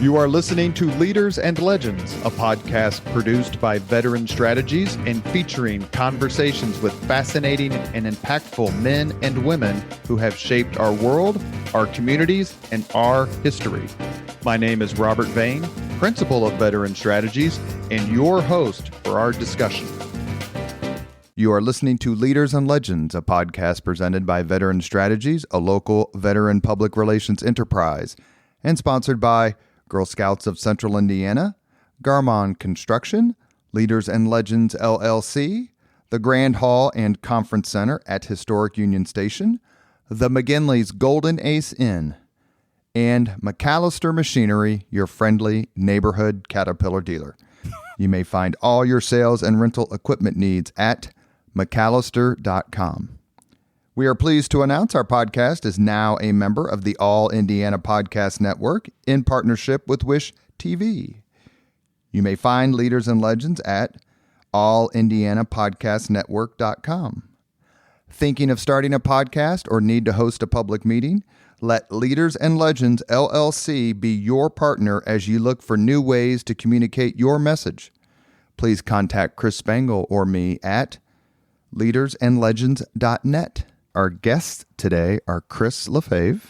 You are listening to Leaders and Legends, a podcast produced by Veteran Strategies and featuring conversations with fascinating and impactful men and women who have shaped our world, our communities, and our history. My name is Robert Vane, Principal of Veteran Strategies, and your host for our discussion. You are listening to Leaders and Legends, a podcast presented by Veteran Strategies, a local veteran public relations enterprise, and sponsored by Girl Scouts of Central Indiana, Garmon Construction, Leaders and Legends LLC, the Grand Hall and Conference Center at Historic Union Station, the McGinley's Golden Ace Inn, and McAllister Machinery, your friendly neighborhood Caterpillar dealer. You may find all your sales and rental equipment needs at McAllister.com. We are pleased to announce our podcast is now a member of the All Indiana Podcast Network in partnership with Wish TV. You may find Leaders and Legends at allindianapodcastnetwork.com. Thinking of starting a podcast or need to host a public meeting? Let Leaders and Legends LLC be your partner as you look for new ways to communicate your message. Please contact Chris Spangle or me at leadersandlegends.net. Our guests today are Chris Lafave.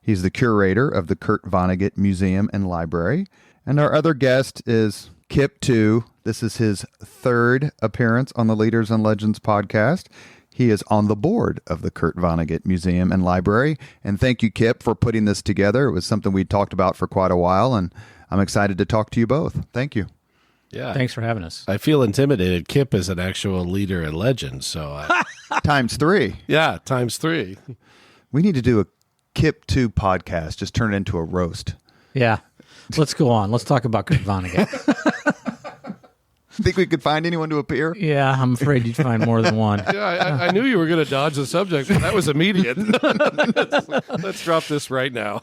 He's the curator of the Kurt Vonnegut Museum and Library. And our other guest is Kip Tew. This is his third appearance on the Leaders and Legends podcast. He is on the board of the Kurt Vonnegut Museum and Library. And thank you, Kip, for putting this together. It was something we talked about for quite a while, and I'm excited to talk to you both. Thank you. Yeah. Thanks for having us. I feel intimidated. Kip is an actual leader and legend, so Times three. Yeah, times three. We need to do a Kip Tew podcast, just turn it into a roast. Yeah. Let's go on. Let's talk about Kurt Vonnegut. Think we could find anyone to appear? Yeah, I'm afraid you'd find more than one. Yeah, I knew you were going to dodge the subject, but that was immediate. Let's drop this right now.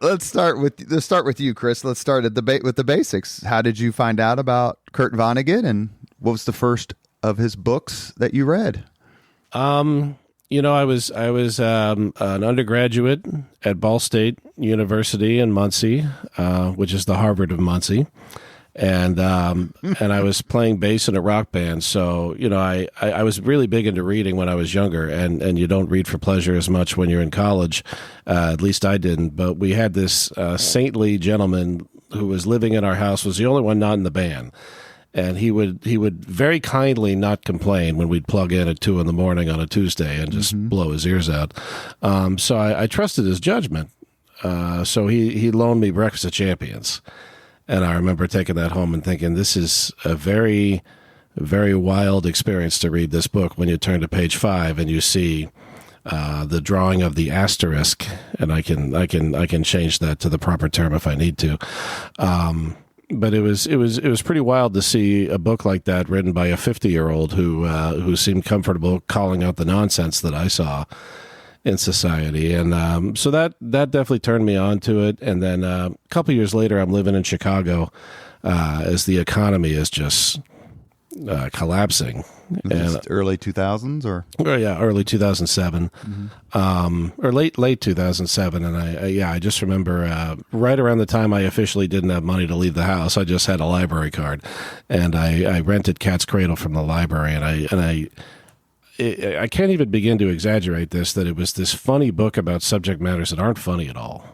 Let's start with you, Chris. Let's start with the basics. How did you find out about Kurt Vonnegut, and what was the first of his books that you read? I was an undergraduate at Ball State University in Muncie, which is the Harvard of Muncie. And I was playing bass in a rock band. So, I was really big into reading when I was younger, and you don't read for pleasure as much when you're in college. At least I didn't. But we had this saintly gentleman who was living in our house, was the only one not in the band. And he would very kindly not complain when we'd plug in at 2 a.m. on a Tuesday and just blow his ears out. So I trusted his judgment. So he loaned me Breakfast of Champions. And I remember taking that home and thinking, this is a very, very wild experience to read this book when you turn to page 5 and you see the drawing of the asterisk, and I can change that to the proper term if I need to. But it was pretty wild to see a book like that written by a 50-year-old who seemed comfortable calling out the nonsense that I saw in society. And so that definitely turned me on to it. And then a couple years later, I'm living in Chicago as the economy is just collapsing. And early 2000s or? Oh, yeah, early 2007, or late 2007. And I just remember right around the time I officially didn't have money to leave the house, I just had a library card, and I rented Cat's Cradle from the library, and I can't even begin to exaggerate this, that it was this funny book about subject matters that aren't funny at all.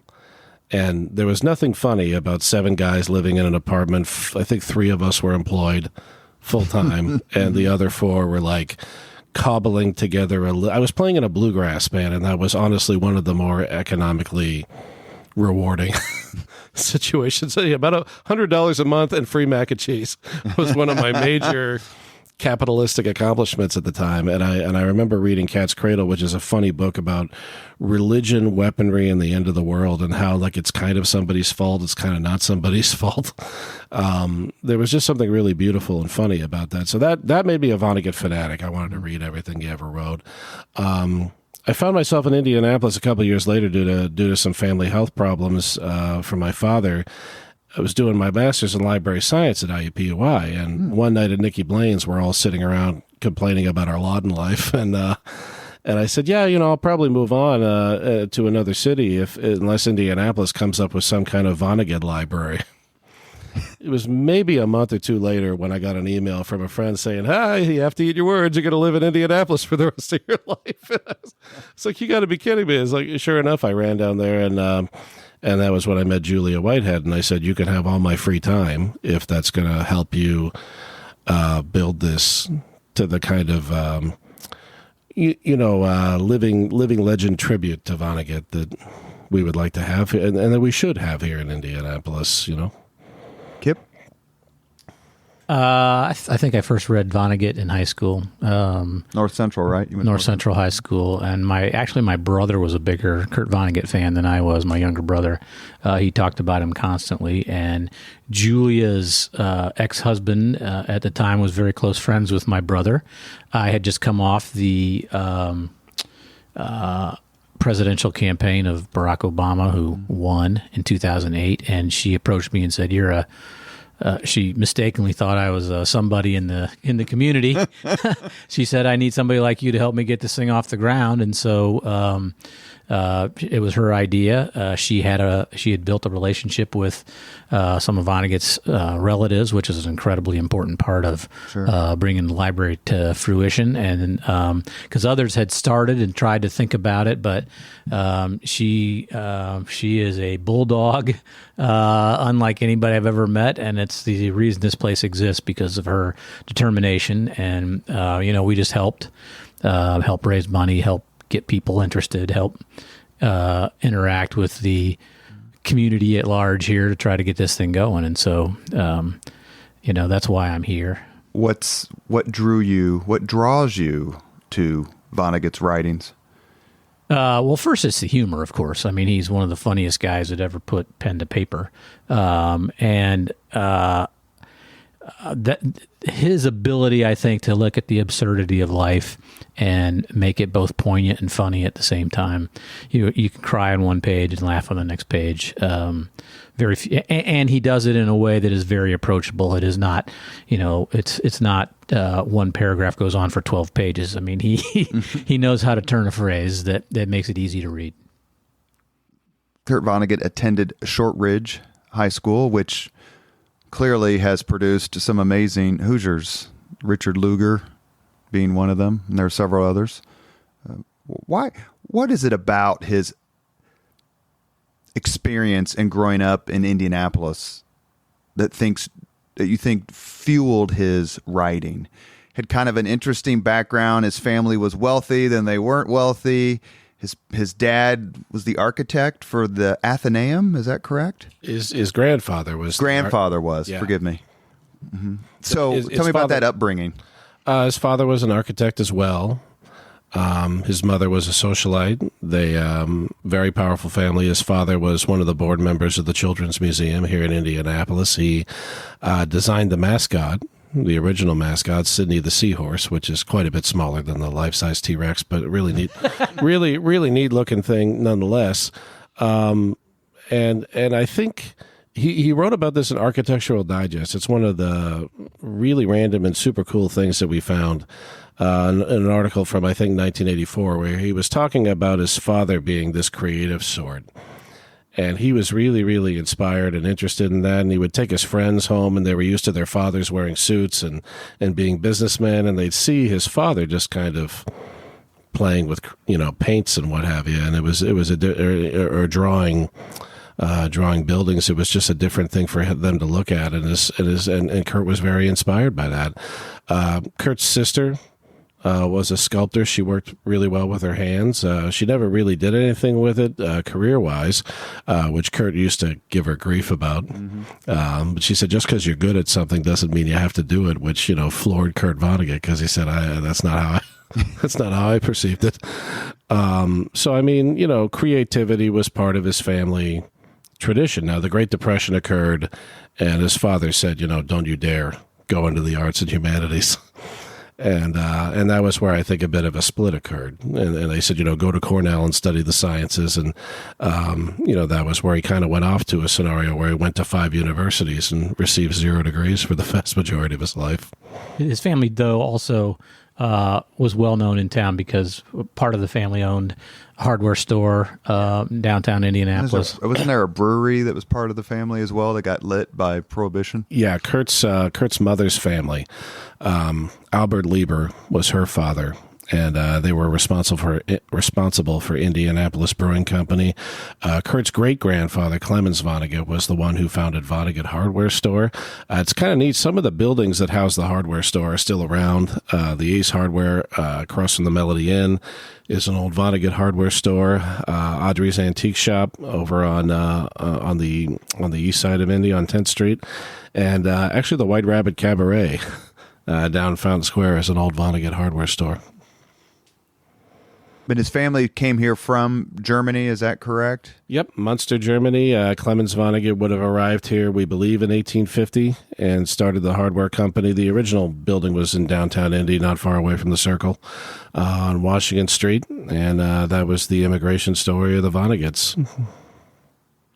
And there was nothing funny about 7 guys living in an apartment. I think 3 of us were employed full-time, and the other 4 were like cobbling together. I was playing in a bluegrass band, and that was honestly one of the more economically rewarding situations. So, yeah, about $100 a month and free mac and cheese was one of my major capitalistic accomplishments at the time. And I remember reading Cat's Cradle, which is a funny book about religion, weaponry, and the end of the world, and how like it's kind of somebody's fault, it's kind of not somebody's fault. There was just something really beautiful and funny about that. So that made me a Vonnegut fanatic. I wanted to read everything he ever wrote. I found myself in Indianapolis a couple of years later due to some family health problems for my father. I was doing my master's in library science at IUPUI, and one night at Nikki Blaine's, we're all sitting around complaining about our lot in life, and And I said, yeah, I'll probably move on to another city unless Indianapolis comes up with some kind of Vonnegut library. It was maybe a month or two later when I got an email from a friend saying, hi, you have to eat your words. You're going to live in Indianapolis for the rest of your life. It's like, you got to be kidding me. It's like, sure enough, I ran down there, and that was when I met Julia Whitehead. And I said, you can have all my free time if that's going to help you build this to the kind of, living legend tribute to Vonnegut that we would like to have and that we should have here in Indianapolis, Kip? I think I first read Vonnegut in high school. North Central, right? You went North Central High School, and my brother was a bigger Kurt Vonnegut fan than I was. My younger brother, he talked about him constantly. And Julia's ex-husband at the time was very close friends with my brother. I had just come off the presidential campaign of Barack Obama, who won in 2008, and she approached me and said, she mistakenly thought I was somebody in the community. She said, I need somebody like you to help me get this thing off the ground. And so it was her idea. She had built a relationship with some of Vonnegut's relatives, which is an incredibly important part of bringing the library to fruition. And because others had started and tried to think about it, but she is a bulldog, unlike anybody I've ever met, and it's the reason this place exists because of her determination. And we just help raise money, help get people interested, help interact with the community at large here to try to get this thing going. And so, that's why I'm here. What draws you to Vonnegut's writings? Well, first it's the humor, of course. I mean, he's one of the funniest guys that ever put pen to paper. That his ability, I think, to look at the absurdity of life and make it both poignant and funny at the same time. You can cry on one page and laugh on the next page. And he does it in a way that is very approachable. It is not, it's not one paragraph goes on for 12 pages. I mean, he knows how to turn a phrase that makes it easy to read. Kurt Vonnegut attended Shortridge High School, which clearly has produced some amazing Hoosiers, Richard Lugar being one of them, and there are several others. What is it about his experience in growing up in Indianapolis that you think fueled his writing? Had kind of an interesting background. His family was wealthy, then they weren't wealthy. His dad was the architect for the Athenaeum. Is that correct? His grandfather was. Yeah. Forgive me. Mm-hmm. So tell me about that upbringing. His father was an architect as well. His mother was a socialite. They very powerful family. His father was one of the board members of the Children's Museum here in Indianapolis. He designed the mascot, the original mascot, Sydney the Seahorse, which is quite a bit smaller than the life-size T-Rex, but really neat, really neat looking thing nonetheless. And I think he wrote about this in Architectural Digest. It's one of the really random and super cool things that we found in an article from, I think, 1984, where he was talking about his father being this creative sort. And he was really, really inspired and interested in that. And he would take his friends home, and they were used to their fathers wearing suits and being businessmen. And they'd see his father just kind of playing with, paints and what have you. And it was drawing buildings. It was just a different thing for them to look at. And Kurt was very inspired by that. Kurt's sister was a sculptor. She worked really well with her hands. She never really did anything with it career-wise, which Kurt used to give her grief about. Mm-hmm. But she said, just because you're good at something doesn't mean you have to do it, which, floored Kurt Vonnegut, because he said, that's not how I perceived it. So, I mean, creativity was part of his family tradition. Now, the Great Depression occurred, and his father said, don't you dare go into the arts and humanities. And that was where I think a bit of a split occurred. And they said, go to Cornell and study the sciences. And, that was where he kind of went off to a scenario where he went to 5 universities and received 0 degrees for the vast majority of his life. His family, though, also was well known in town because part of the family owned a hardware store downtown Indianapolis. Wasn't there a brewery that was part of the family as well that got lit by Prohibition? Yeah, Kurt's mother's family. Albert Lieber was her father, and they were responsible for Indianapolis Brewing Company. Kurt's great-grandfather, Clemens Vonnegut, was the one who founded Vonnegut Hardware Store. It's kind of neat. Some of the buildings that house the hardware store are still around. The Ace Hardware across from the Melody Inn is an old Vonnegut hardware store. Audrey's Antique Shop over on the east side of Indy on 10th Street. And actually the White Rabbit Cabaret down Fountain Square is an old Vonnegut hardware store. But his family came here from Germany, is that correct? Yep, Munster, Germany. Clemens Vonnegut would have arrived here, we believe, in 1850 and started the hardware company. The original building was in downtown Indy, not far away from the Circle, on Washington Street, and that was the immigration story of the Vonneguts.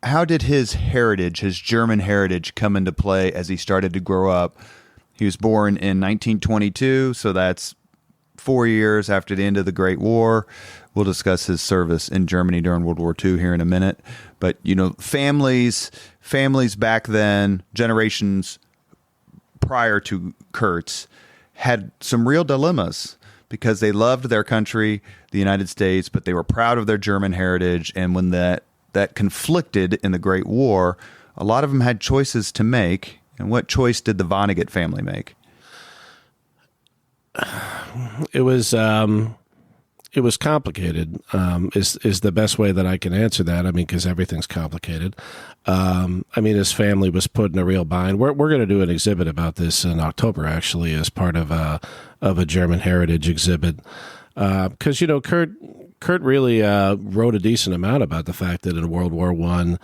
How did his heritage, his German heritage, come into play as he started to grow up? He was born in 1922, so that's 4 years after the end of the Great War. We'll discuss his service in Germany during World War II here in a minute. But, families back then, generations prior to Kurt's, had some real dilemmas because they loved their country, the United States, but they were proud of their German heritage. And when that conflicted in the Great War, a lot of them had choices to make. And what choice did the Vonnegut family make? It was complicated. Is the best way that I can answer that. I mean, because everything's complicated. His family was put in a real bind. We're going to do an exhibit about this in October, actually, as part of a German heritage exhibit. Because Kurt really wrote a decent amount about the fact that in World War I,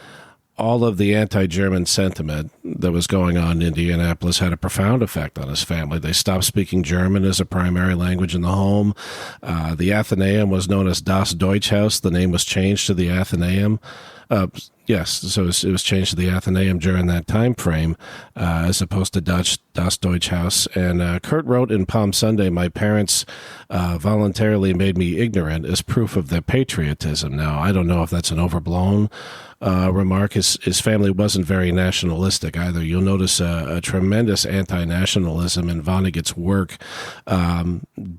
all of the anti-German sentiment that was going on in Indianapolis had a profound effect on his family. They stopped speaking German as a primary language in the home. The Athenaeum was known as Das Deutschhaus. The name was changed to the Athenaeum. Yes, so it was changed to the Athenaeum during that time frame, as opposed to Das Deutschhaus. And Kurt wrote in Palm Sunday, "My parents voluntarily made me ignorant as proof of their patriotism." Now, I don't know if that's an overblown remark. His family wasn't very nationalistic either. You'll notice a tremendous anti-nationalism in Vonnegut's work,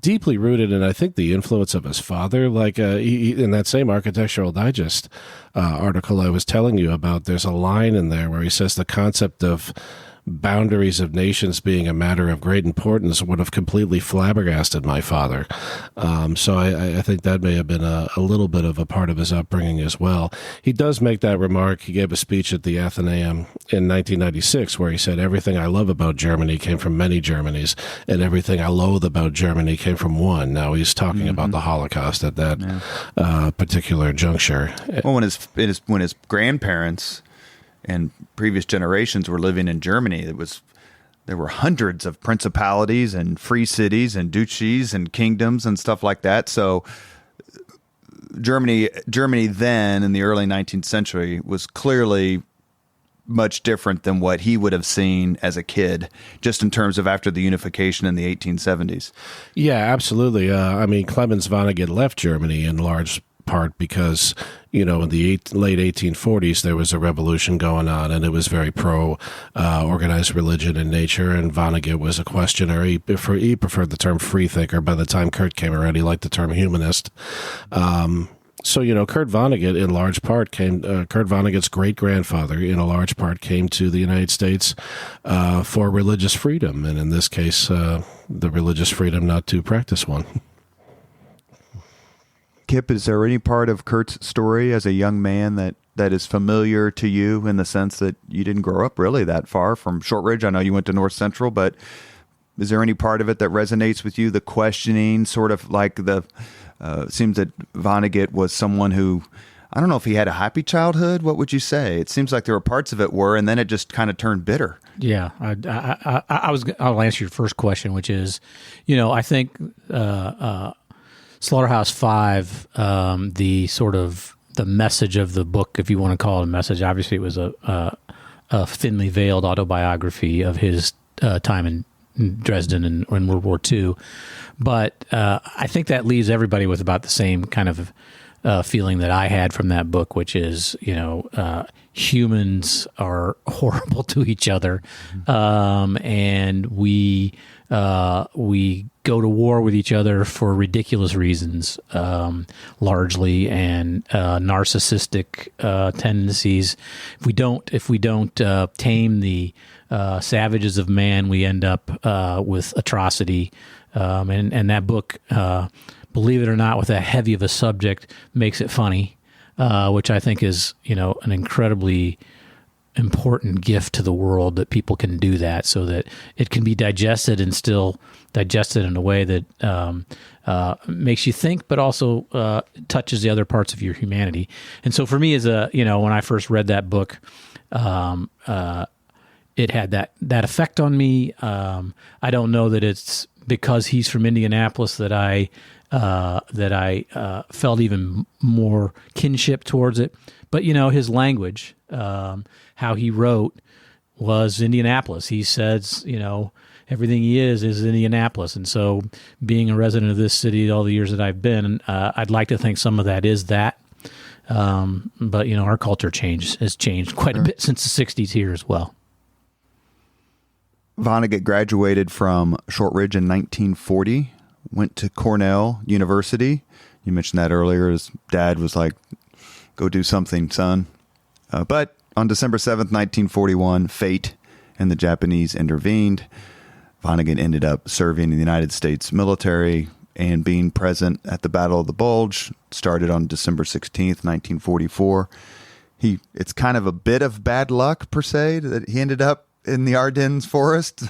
deeply rooted in, I think, the influence of his father. Like in that same Architectural Digest article I was telling you about, there's a line in there where he says the concept of boundaries of nations being a matter of great importance would have completely flabbergasted my father. So I think that may have been a little bit of a part of his upbringing as well. He does make that remark. He gave a speech at the Athenaeum in 1996 where he said, "Everything I love about Germany came from many Germanys, and everything I loathe about Germany came from one." Now he's talking about the Holocaust at that particular juncture. Well, when his grandparents and previous generations were living in Germany, there were hundreds of principalities and free cities and duchies and kingdoms and stuff like that. So Germany then in the early 19th century was clearly much different than what he would have seen as a kid, just in terms of after the unification in the 1870s. Yeah, absolutely. Clemens Vonnegut left Germany in large part because, in the late 1840s, there was a revolution going on, and it was very pro-organized religion in nature, and Vonnegut was a questioner. He preferred the term freethinker. By the time Kurt came around, he liked the term humanist. So, Kurt Vonnegut, in large part, Kurt Vonnegut's great-grandfather, in a large part, came to the United States for religious freedom, and in this case, the religious freedom not to practice one. Kip, is there any part of Kurt's story as a young man that is familiar to you in the sense that you didn't grow up really that far from Shortridge? I know you went to North Central, but is there any part of it that resonates with you? The questioning, sort of like seems that Vonnegut was someone who, I don't know if he had a happy childhood. What would you say? It seems like there were parts of it and then it just kind of turned bitter. Yeah, I'll answer your first question, which is, I think Slaughterhouse-Five, the message of the book, if you want to call it a message, obviously it was a thinly veiled autobiography of his time in Dresden and in World War II. But I think that leaves everybody with about the same kind of feeling that I had from that book, which is, humans are horrible to each other, and we go to war with each other for ridiculous reasons, largely, and narcissistic tendencies. If we don't tame the savages of man, we end up with atrocity. And that book, believe it or not, with that heavy of a subject, makes it funny, which I think is, an incredibly important gift to the world, that people can do that, so that it can be digested and still digested in a way that makes you think, but also touches the other parts of your humanity. And so for me, as when I first read that book, it had that effect on me. I don't know that it's because he's from Indianapolis that I felt even more kinship towards it. But, his language, how he wrote, was Indianapolis. He says, everything he is Indianapolis. And so being a resident of this city all the years that I've been, I'd like to think some of that is that. But, our culture has changed quite a bit since the 60s here as well. Vonnegut graduated from Shortridge in 1940, went to Cornell University. You mentioned that earlier. His dad was like, go do something, son. But on December 7th, 1941, fate and the Japanese intervened. Vonnegut ended up serving in the United States military and being present at the Battle of the Bulge. Started on December 16th, 1944. It's kind of a bit of bad luck, per se, that he ended up in the Ardennes forest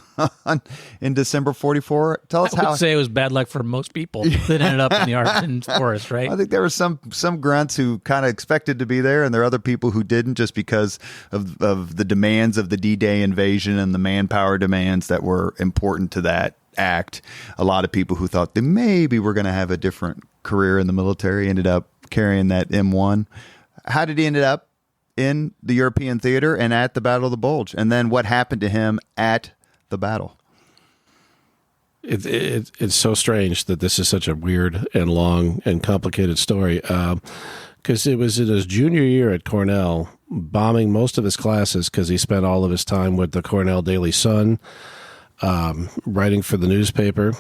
in December 44. Tell us how. I would say it was bad luck for most people that ended up in the Ardennes forest, right? I think there were some grunts who kind of expected to be there, and there are other people who didn't, just because of the demands of the D-Day invasion and the manpower demands that were important to that act. A lot of people who thought they maybe were going to have a different career in the military ended up carrying that M1. How did he end up in the European theater and at the Battle of the Bulge? And then what happened to him at the battle? It's so strange that this is such a weird and long and complicated story, because it was in his junior year at Cornell, bombing most of his classes because he spent all of his time with the Cornell Daily Sun, writing for the newspaper,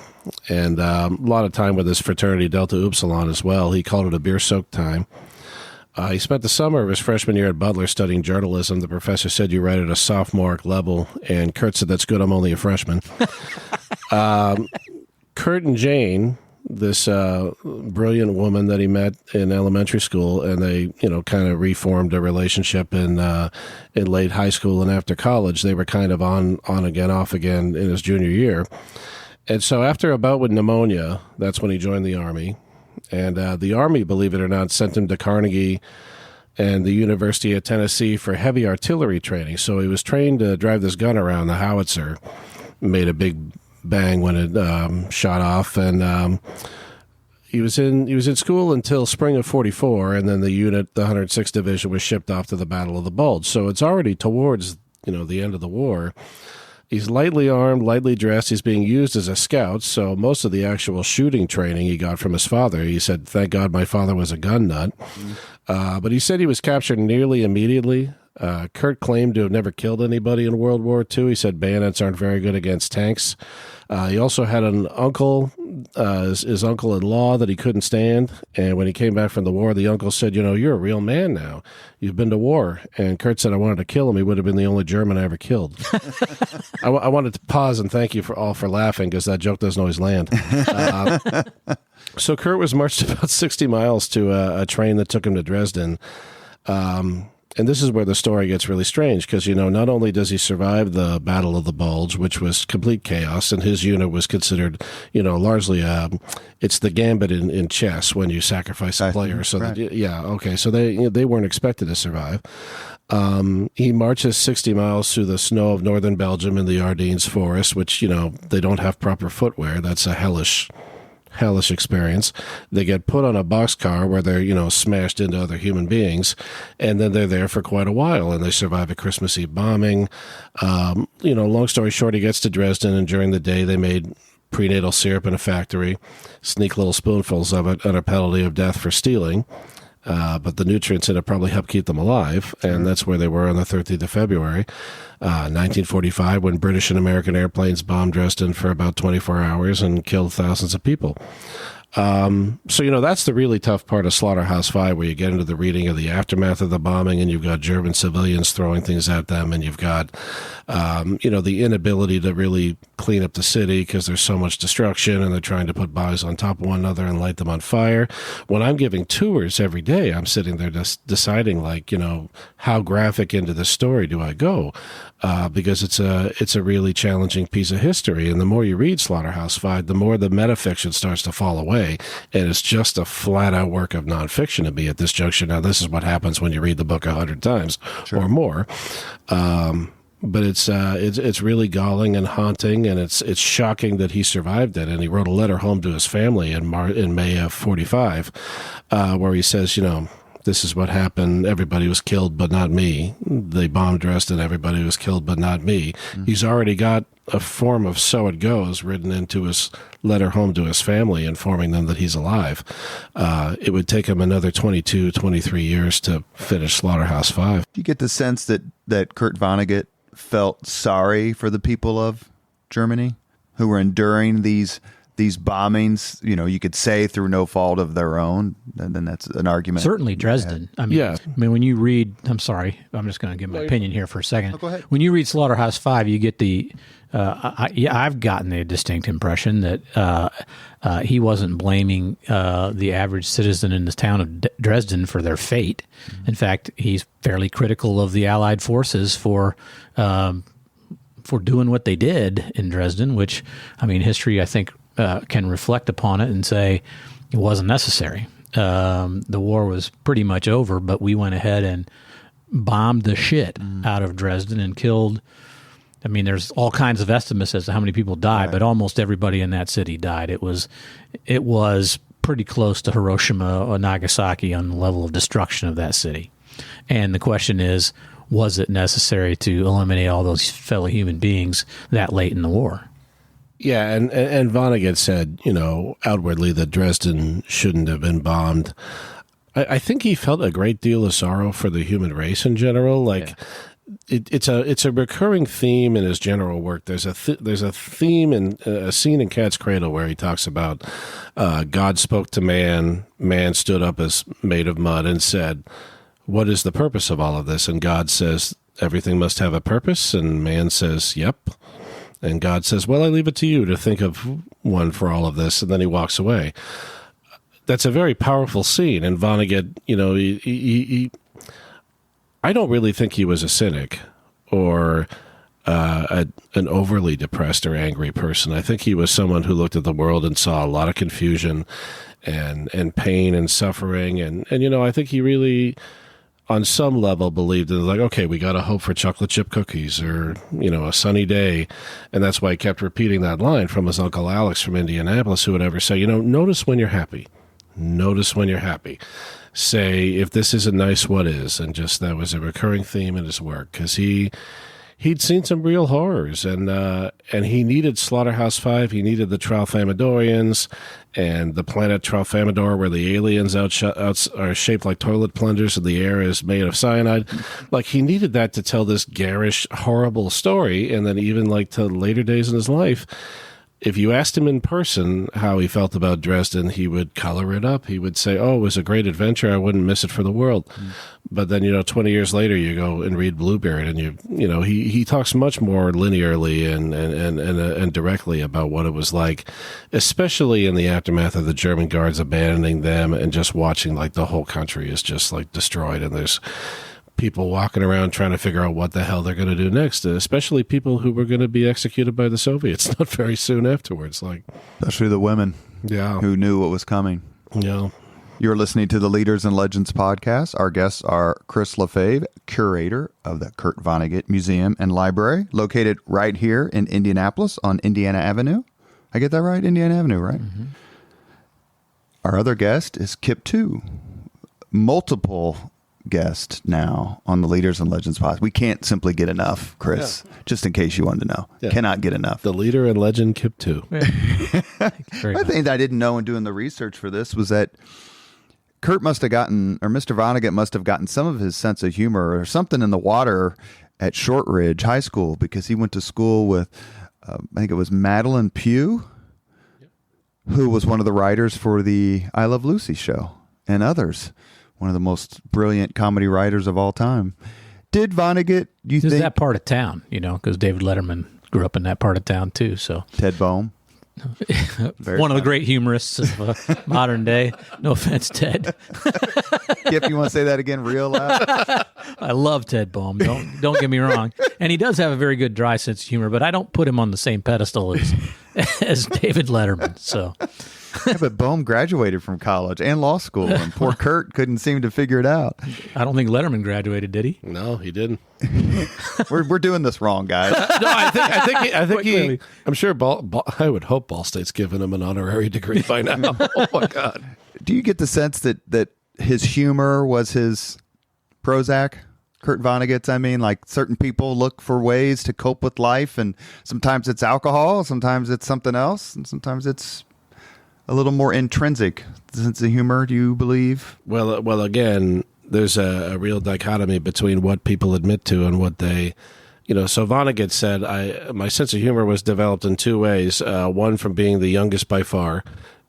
and a lot of time with his fraternity Delta Upsilon as well. He called it a beer-soaked time. He spent the summer of his freshman year at Butler studying journalism. The professor said, you write at a sophomoric level, and Kurt said, that's good, I'm only a freshman. Kurt and Jane, this brilliant woman that he met in elementary school, and they, kind of reformed a relationship in late high school and after college. They were kind of on again, off again in his junior year. And so after a bout with pneumonia, that's when he joined the Army. And the Army, believe it or not, sent him to Carnegie and the University of Tennessee for heavy artillery training. So he was trained to drive this gun around. The howitzer made a big bang when it shot off. And he was in school until spring of 44, and then the unit, the 106th Division, was shipped off to the Battle of the Bulge. So it's already towards the end of the war. He's lightly armed, lightly dressed. He's being used as a scout, so most of the actual shooting training he got from his father. He said, thank God my father was a gun nut. But he said he was captured nearly immediately. Kurt claimed to have never killed anybody in World War II. He said bayonets aren't very good against tanks. He also had an uncle, his uncle-in-law, that he couldn't stand. And when he came back from the war, the uncle said, you're a real man now. You've been to war. And Kurt said, I wanted to kill him. He would have been the only German I ever killed. I wanted to pause and thank you for laughing, because that joke doesn't always land. So Kurt was marched about 60 miles to a train that took him to Dresden. And this is where the story gets really strange, because, not only does he survive the Battle of the Bulge, which was complete chaos, and his unit was considered, largely, it's the gambit in chess when you sacrifice a player. So, right. So they weren't expected to survive. He marches 60 miles through the snow of northern Belgium in the Ardennes forest, which, they don't have proper footwear. That's a hellish hellish experience. They get put on a boxcar where they're, smashed into other human beings, and then they're there for quite a while, and they survive a Christmas Eve bombing. Long story short, he gets to Dresden, and during the day they made prenatal syrup in a factory, sneak little spoonfuls of it under penalty of death for stealing. But the nutrients in it probably helped keep them alive, and that's where they were on the 13th of February, 1945, when British and American airplanes bombed Dresden for about 24 hours and killed thousands of people. That's the really tough part of Slaughterhouse-Five, where you get into the reading of the aftermath of the bombing, and you've got German civilians throwing things at them, and you've got, the inability to really clean up the city because there's so much destruction, and they're trying to put bodies on top of one another and light them on fire. When I'm giving tours every day, I'm sitting there just deciding, how graphic into this story do I go? Because it's a really challenging piece of history, and the more you read Slaughterhouse-Five, the more the metafiction starts to fall away, and it's just a flat-out work of nonfiction to me at this juncture. Now, this is what happens when you read the book 100 times or more. But it's really galling and haunting, and it's shocking that he survived it. And he wrote a letter home to his family in May of 45, where he says, this is what happened. Everybody was killed, but not me. They bombed Dresden. Everybody was killed, but not me. Mm-hmm. He's already got a form of "So It Goes" written into his letter home to his family, informing them that he's alive. It would take him another 22, 23 years to finish Slaughterhouse-Five. Do you get the sense that Kurt Vonnegut felt sorry for the people of Germany who were enduring these bombings, you could say through no fault of their own, and then that's an argument. Certainly Dresden. I mean, when you read, I'm sorry, I'm just going to give my opinion here for a second. Oh, go ahead. When you read Slaughterhouse-Five, you get I've gotten the distinct impression that he wasn't blaming the average citizen in the town of Dresden for their fate. Mm-hmm. In fact, he's fairly critical of the Allied forces for doing what they did in Dresden, which, history, I think, can reflect upon it and say it wasn't necessary. The war was pretty much over, but we went ahead and bombed the shit out of Dresden and killed. There's all kinds of estimates as to how many people died, but almost everybody in that city died. It was pretty close to Hiroshima or Nagasaki on the level of destruction of that city. And the question is, was it necessary to eliminate all those fellow human beings that late in the war? Yeah, and Vonnegut said, outwardly that Dresden shouldn't have been bombed. I think he felt a great deal of sorrow for the human race in general. It's a recurring theme in his general work. There's a theme in a scene in Cat's Cradle where he talks about God spoke to man, man stood up as made of mud and said, "What is the purpose of all of this?" And God says, "Everything must have a purpose." And man says, "Yep." And God says, "Well, I leave it to you to think of one for all of this." And then he walks away. That's a very powerful scene. And Vonnegut, I don't really think he was a cynic or an overly depressed or angry person. I think he was someone who looked at the world and saw a lot of confusion and pain and suffering. And I think he really, on some level, believed in okay, we got to hope for chocolate chip cookies or, a sunny day. And that's why he kept repeating that line from his Uncle Alex from Indianapolis, who would ever say, notice when you're happy. Notice when you're happy. Say, if this isn't nice, what is? And just that was a recurring theme in his work, because he'd seen some real horrors, and he needed Slaughterhouse-Five. He needed the Tralfamadorians and the planet Tralfamador, where the aliens are shaped like toilet plungers and the air is made of cyanide. He needed that to tell this garish, horrible story. And then even to later days in his life, if you asked him in person how he felt about Dresden, he would color it up. He would say, "Oh, it was a great adventure. I wouldn't miss it for the world." But then, 20 years later, you go and read Bluebeard, and he talks much more linearly and directly about what it was like, especially in the aftermath of the German guards abandoning them and just watching the whole country is just destroyed, and there's people walking around trying to figure out what the hell they're going to do next, especially people who were going to be executed by the Soviets not very soon afterwards. Especially the women who knew what was coming. Yeah. You're listening to the Leaders and Legends podcast. Our guests are Chris Lafave, curator of the Kurt Vonnegut Museum and Library, located right here in Indianapolis on Indiana Avenue. I get that right? Indiana Avenue, right? Mm-hmm. Our other guest is Kip Tew, multiple guest now on the Leaders and Legends podcast. We can't simply get enough, Chris, just in case you wanted to know. Yeah. Cannot get enough. The leader and legend Kip Tew. One thing that I didn't know in doing the research for this was that Kurt must have gotten, or Mr. Vonnegut must have gotten some of his sense of humor or something in the water at Shortridge High School, because he went to school with, I think it was Madeline Pugh, who was one of the writers for the I Love Lucy show, and others. One of the most brilliant comedy writers of all time. Did Vonnegut, do you think? that part of town, because David Letterman grew up in that part of town too. So Ted Boehm. One of the great humorists of modern day. No offense, Ted. Kip, you want to say that again real loud? I love Ted Boehm. Don't get me wrong. And he does have a very good dry sense of humor, but I don't put him on the same pedestal as David Letterman. So, yeah, but Boehm graduated from college and law school, and poor Kurt couldn't seem to figure it out. I don't think Letterman graduated, did he? No, he didn't. We're doing this wrong, guys. No, I think he. I'm sure. I would hope Ball State's given him an honorary degree by now. Oh my God! Do you get the sense that his humor was his Prozac? Kurt Vonnegut's, I mean, like certain people look for ways to cope with life, and sometimes it's alcohol, sometimes it's something else, and sometimes it's a little more intrinsic sense of humor. Do you believe? Well, again, there's a real dichotomy between what people admit to and what they, So Vonnegut said, my sense of humor was developed in two ways. One, from being the youngest by far.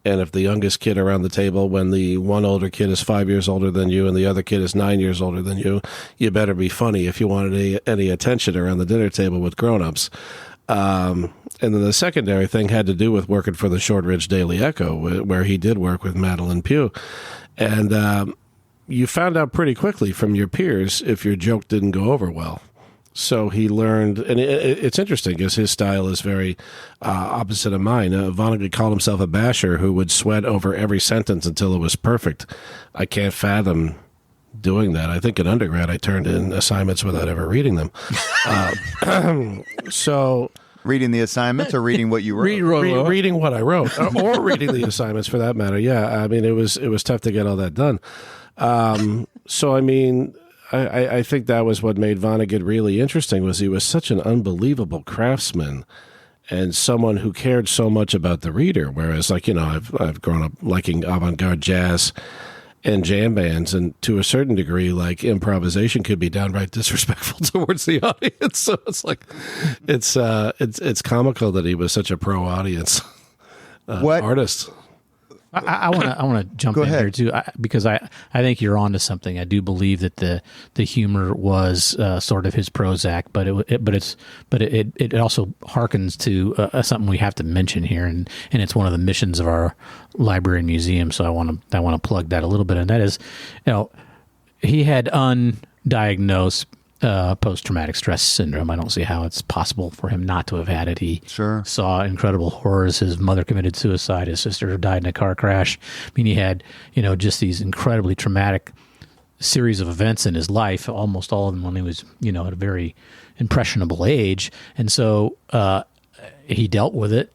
And if the youngest kid around the table, when the one older kid is 5 years older than you and the other kid is 9 years older than you, you better be funny if you wanted any attention around the dinner table with grown-ups. And then the secondary thing had to do with working for the Shortridge Daily Echo, where he did work with Madeline Pugh. And you found out pretty quickly from your peers if your joke didn't go over well. So he learned, and it's interesting because his style is very opposite of mine. Vonnegut called himself a basher who would sweat over every sentence until it was perfect. I can't fathom doing that. I think in undergrad I turned in assignments without ever reading them. So reading the assignments or reading what you wrote? Reading what I wrote, or reading the assignments for that matter. Yeah, I mean it was tough to get all that done. So I mean. I think that was what made Vonnegut really interesting, was he was such an unbelievable craftsman and someone who cared so much about the reader. Whereas, I've grown up liking avant-garde jazz and jam bands, and to a certain degree, like improvisation could be downright disrespectful towards the audience. So it's like, it's comical that he was such a pro audience artist. I want to jump in here too, because I think you're onto something. I do believe that the humor was sort of his Prozac, but it also harkens to something we have to mention here, and it's one of the missions of our library and museum. So I want to plug that a little bit, and that is, he had undiagnosed post-traumatic stress syndrome. I don't see how it's possible for him not to have had it. He saw incredible horrors. His mother committed suicide. His sister died in a car crash. I mean, he had, just these incredibly traumatic series of events in his life, almost all of them when he was, at a very impressionable age. And so he dealt with it.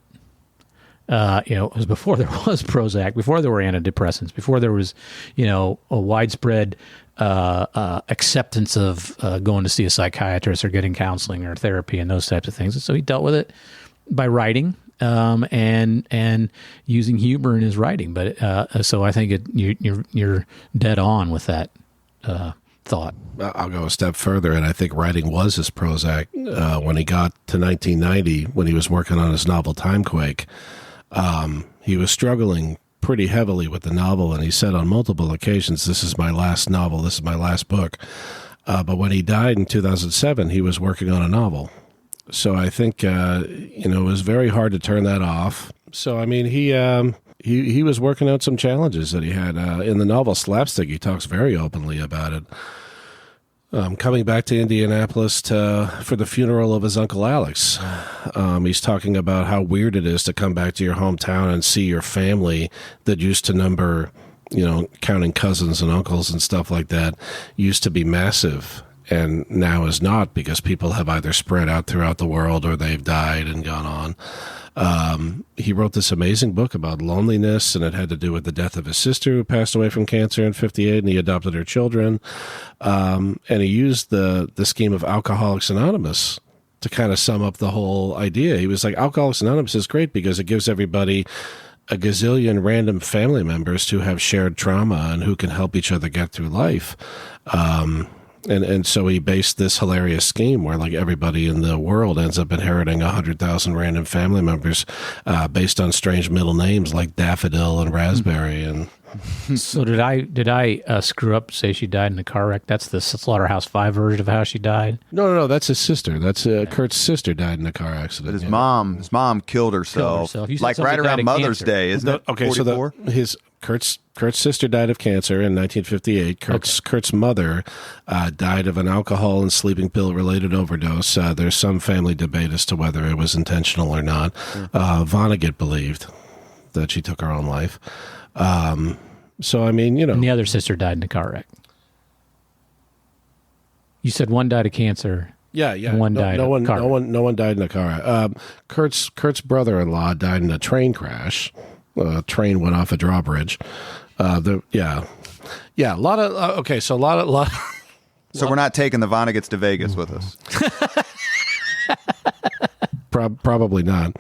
It was before there was Prozac, before there were antidepressants, before there was, a widespread acceptance of going to see a psychiatrist or getting counseling or therapy and those types of things. And so he dealt with it by writing and using humor in his writing. But so I think you're dead on with that thought. I'll go a step further, and I think writing was his Prozac. When he got to 1990, when he was working on his novel Timequake, he was struggling pretty heavily with the novel, and he said on multiple occasions, "This is my last novel, this is my last book." But when he died in 2007, he was working on a novel. So I think, it was very hard to turn that off. So, I mean, he was working out some challenges that he had. In the novel Slapstick, he talks very openly about it. Coming back to Indianapolis for the funeral of his Uncle Alex. He's talking about how weird it is to come back to your hometown and see your family that used to number, counting cousins and uncles and stuff like that, used to be massive. and now is not, because people have either spread out throughout the world or they've died and gone on. He wrote this amazing book about loneliness, and it had to do with the death of his sister who passed away from cancer in 1958, and he adopted her children. And he used the scheme of Alcoholics Anonymous to kind of sum up the whole idea. He was like, Alcoholics Anonymous is great because it gives everybody a gazillion random family members who have shared trauma and who can help each other get through life. And so he based this hilarious scheme where like everybody in the world ends up inheriting 100,000 random family members based on strange middle names like Daffodil and Raspberry. And So did I screw up? Say she died in a car wreck? That's the Slaughterhouse-Five version of how she died. no, that's his sister. That's Kurt's sister died in a car accident. But his mom killed herself. You said Like right somebody died around of Mother's cancer. Day, isn't it? Okay, 44? so Kurt's sister died of cancer in 1958. Kurt's mother died of an alcohol and sleeping pill related overdose. There's some family debate as to whether it was intentional or not. Vonnegut believed that she took her own life. So I mean, you know, And the other sister died in a car wreck. You said one died of cancer. yeah. And one died No of one, car no one, no one died in a car. Kurt's brother-in-law died in a train crash. A train went off a drawbridge. A lot of okay. So a lot. So we're not taking the Vonneguts to Vegas with us. Probably not.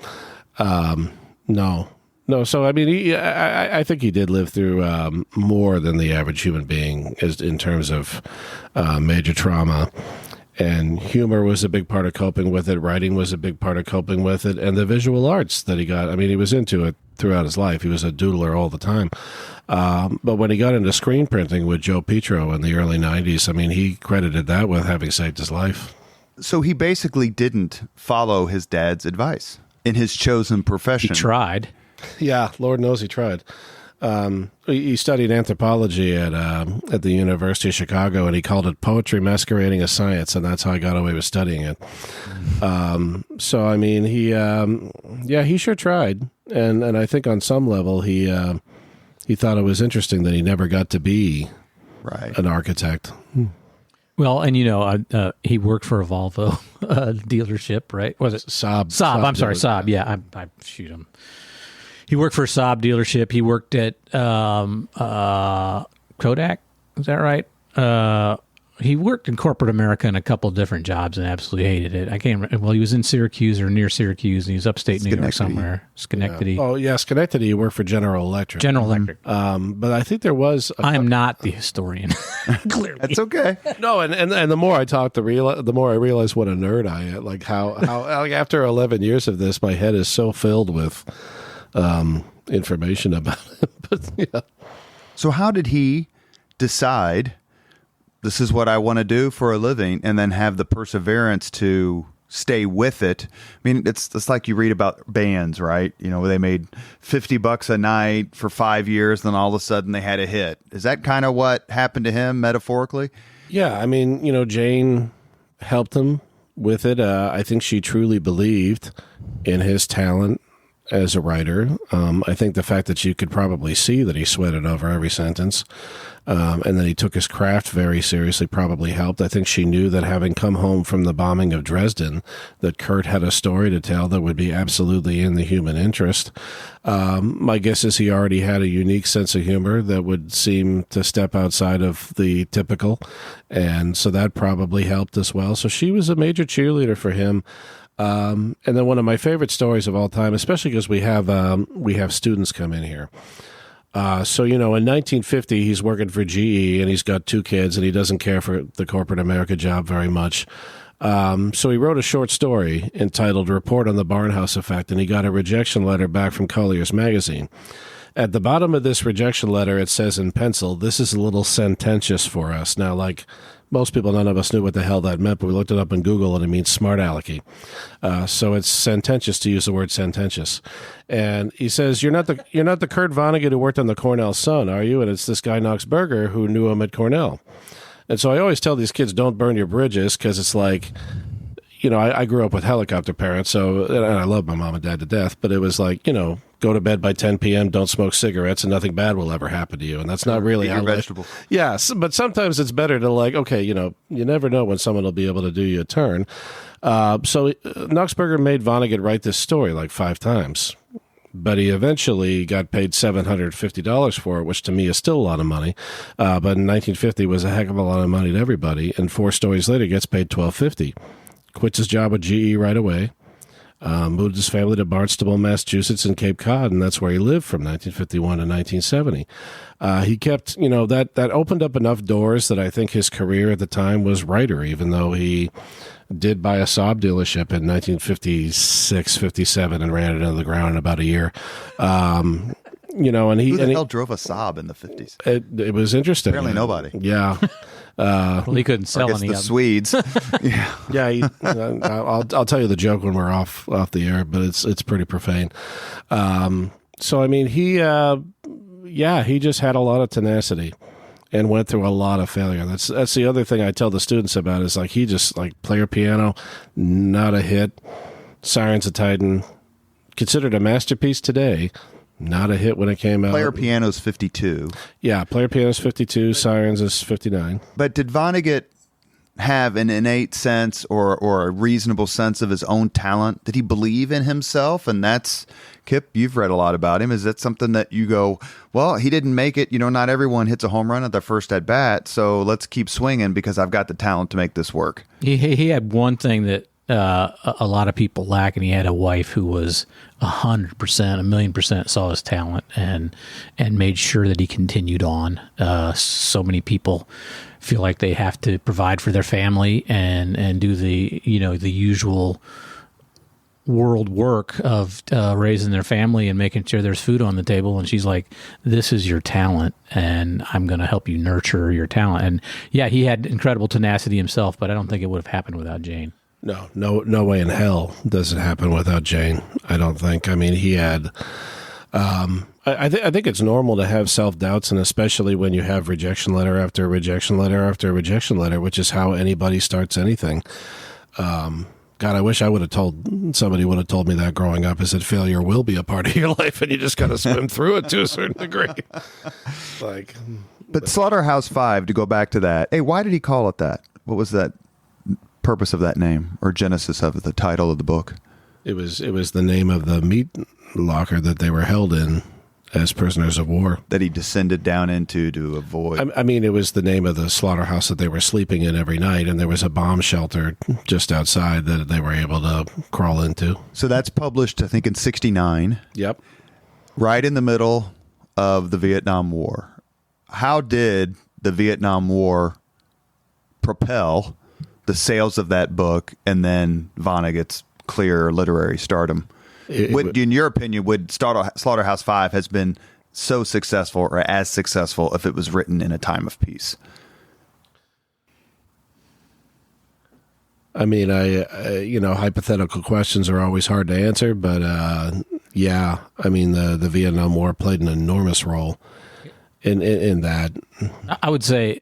No. So I mean, I think he did live through more than the average human being, in terms of major trauma. And humor was a big part of coping with it. Writing was a big part of coping with it, and the visual arts that he got. I mean, he was into it throughout his life. He was a doodler all the time. But when he got into screen printing with Joe Petro in the early 90s, I mean, he credited that with having saved his life. So he basically didn't follow his dad's advice in his chosen He profession. tried. Yeah, Lord knows he tried. He studied anthropology at the University of Chicago, and he called it poetry masquerading as science, and that's how I got away with studying it. So I mean, he sure tried, and I think on some level he thought it was interesting that he never got to be an architect. Well, and you know, he worked for a Volvo dealership, right? Was it Saab? I'm sorry, Saab. Yeah, I shoot him. He worked for a Saab dealership. He worked at Kodak. Is that right? He worked in corporate America in a couple of different jobs and absolutely hated it. I can't remember. Well, he was in Syracuse or near Syracuse, and he was upstate New York somewhere. Schenectady. Yeah. Oh, yeah, Schenectady. He worked for General Electric. General Electric. But I think there was. I'm not the historian. Clearly, That's okay. No, and the more I talk, the more I realize what a nerd I am. Like how like after 11 years of this, my head is so filled with information about it. But yeah. So how did he decide this is what I want to do for a living, and then have the perseverance to stay with it? I mean, it's like you read about bands, right? You know, where they made $50 a night for 5 years, then all of a sudden they had a hit. Is that kind of what happened to him metaphorically? Yeah, I mean, you know, Jane helped him with it. I think she truly believed in his talent as a writer. I think the fact that you could probably see that he sweated over every sentence, and that he took his craft very seriously probably helped. I think she knew that having come home from the bombing of Dresden, that Kurt had a story to tell that would be absolutely in the human interest. My guess is he already had a unique sense of humor that would seem to step outside of the typical, and so that probably helped as well. So she was a major cheerleader for him. And then one of my favorite stories of all time, especially because we have students come in here. So, you know, in 1950, he's working for GE and he's got 2 kids and he doesn't care for the corporate America job very much. So he wrote a short story entitled Report on the Barnhouse Effect, and he got a rejection letter back from Collier's magazine. At the bottom of this rejection letter, it says in pencil, "This is a little sententious for us." Now, like most people, none of us knew what the hell that meant, but we looked it up in Google and it means smart alecky. So it's sententious to use the word sententious. And he says, you're not the Kurt Vonnegut who worked on the Cornell Sun, are you? And it's this guy Knox Berger who knew him at Cornell. And so I always tell these kids, don't burn your bridges, because it's like, you know, I grew up with helicopter parents, so, and I love my mom and dad to death, but it was like, you know, go to bed by 10 p.m., don't smoke cigarettes, and nothing bad will ever happen to you. And that's not really Eat your vegetables. Yes, but sometimes it's better to okay, you never know when someone will be able to do you a turn. So Nuxberger made Vonnegut write this story 5 times. But he eventually got paid $750 for it, which to me is still a lot of money. But in 1950 was a heck of a lot of money to everybody. And 4 stories later, gets paid $12.50. Quits his job with GE right away. Moved his family to Barnstable, Massachusetts, and Cape Cod, and that's where he lived from 1951 to 1970. He kept, that opened up enough doors that I think his career at the time was writer, even though he did buy a Saab dealership in 1956, 57, and ran it into the ground in about a year. And he Who the hell drove a Saab in the 50s? It was interesting. Apparently nobody. Yeah. Well, he couldn't sell any the of them. Swedes. Yeah. I'll tell you the joke when we're off the air, but it's pretty profane. So I mean, he just had a lot of tenacity and went through a lot of failure. That's the other thing I tell the students about is he just player piano, not a hit. Sirens of Titan, considered a masterpiece today. Not a hit when it came out. Player piano's 52. Yeah, player piano's 52. Sirens is 59. But did Vonnegut have an innate sense or a reasonable sense of his own talent? Did he believe in himself? And that's, Kip, you've read a lot about him. Is that something that you go, well, he didn't make it. Not everyone hits a home run at their first at bat, so let's keep swinging because I've got the talent to make this work. He had one thing that a lot of people lack, and he had a wife who was 100%, 1,000,000% saw his talent and made sure that he continued on. So many people feel like they have to provide for their family and do the usual world work of raising their family and making sure there's food on the table. And she's like, this is your talent, and I'm going to help you nurture your talent. And yeah, he had incredible tenacity himself, but I don't think it would have happened without Jane. No way in hell does it happen without Jane. I don't think. I mean, he had. I think it's normal to have self-doubts, and especially when you have rejection letter after rejection letter after rejection letter, which is how anybody starts anything. God, I wish somebody would have told me that growing up, is that failure will be a part of your life, and you just got to swim through it to a certain degree. But Slaughterhouse-Five, to go back to that, hey, why did he call it that? What was that purpose of that name, or genesis of the title of the book? It was the name of the meat locker that they were held in as prisoners of war. That he descended down into to avoid. I mean, it was the name of the slaughterhouse that they were sleeping in every night, and there was a bomb shelter just outside that they were able to crawl into. So that's published, I think, in 1969. Yep. Right in the middle of the Vietnam War. How did the Vietnam War propel the sales of that book and then Vonnegut's clear literary stardom? In your opinion, would Slaughterhouse-Five has been so successful or as successful if it was written in a time of peace? I mean, hypothetical questions are always hard to answer, but yeah, I mean, the Vietnam War played an enormous role in that. I would say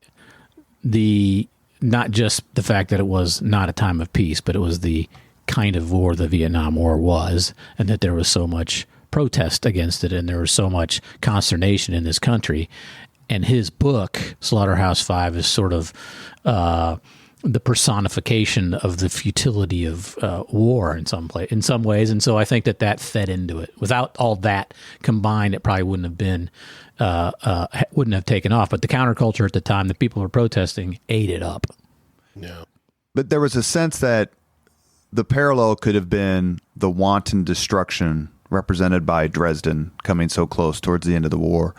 not just the fact that it was not a time of peace, but it was the kind of war the Vietnam War was, and that there was so much protest against it, and there was so much consternation in this country. And his book, Slaughterhouse-Five, is sort of the personification of the futility of war in some ways. And so I think that fed into it. Without all that combined, it probably wouldn't have taken off. But the counterculture at the time, the people who were protesting, ate it up. Yeah. But there was a sense that the parallel could have been the wanton destruction represented by Dresden coming so close towards the end of the war,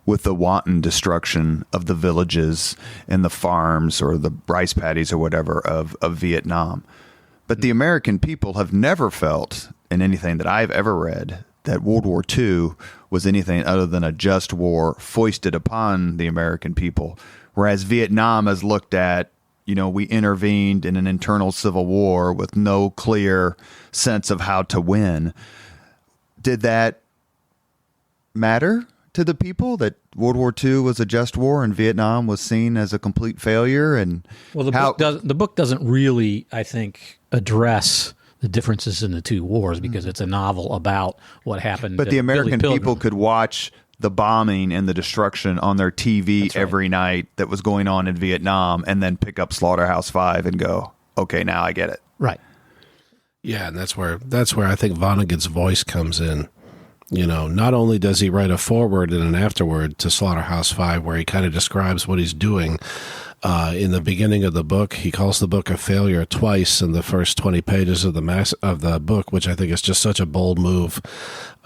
with the wanton destruction of the villages and the farms or the rice paddies or whatever of Vietnam. But the American people have never felt, in anything that I've ever read, that World War II was anything other than a just war foisted upon the American people, whereas Vietnam is looked at, we intervened in an internal civil war with no clear sense of how to win. Did that matter to the people, that World War II was a just war and Vietnam was seen as a complete failure? And the book doesn't really, I think, address the differences in the two wars because it's a novel about what happened. But to the American Billy people Pilgrim. could watch the bombing and the destruction on their TV That's right. every night that was going on in Vietnam, and then pick up Slaughterhouse-Five and go, okay, now I get it. Right. Yeah, and that's where I think Vonnegut's voice comes in. You know, not only does he write a foreword and an afterword to Slaughterhouse-Five where he kind of describes what he's doing. In the beginning of the book, he calls the book a failure twice in the first 20 pages of the book, which I think is just such a bold move.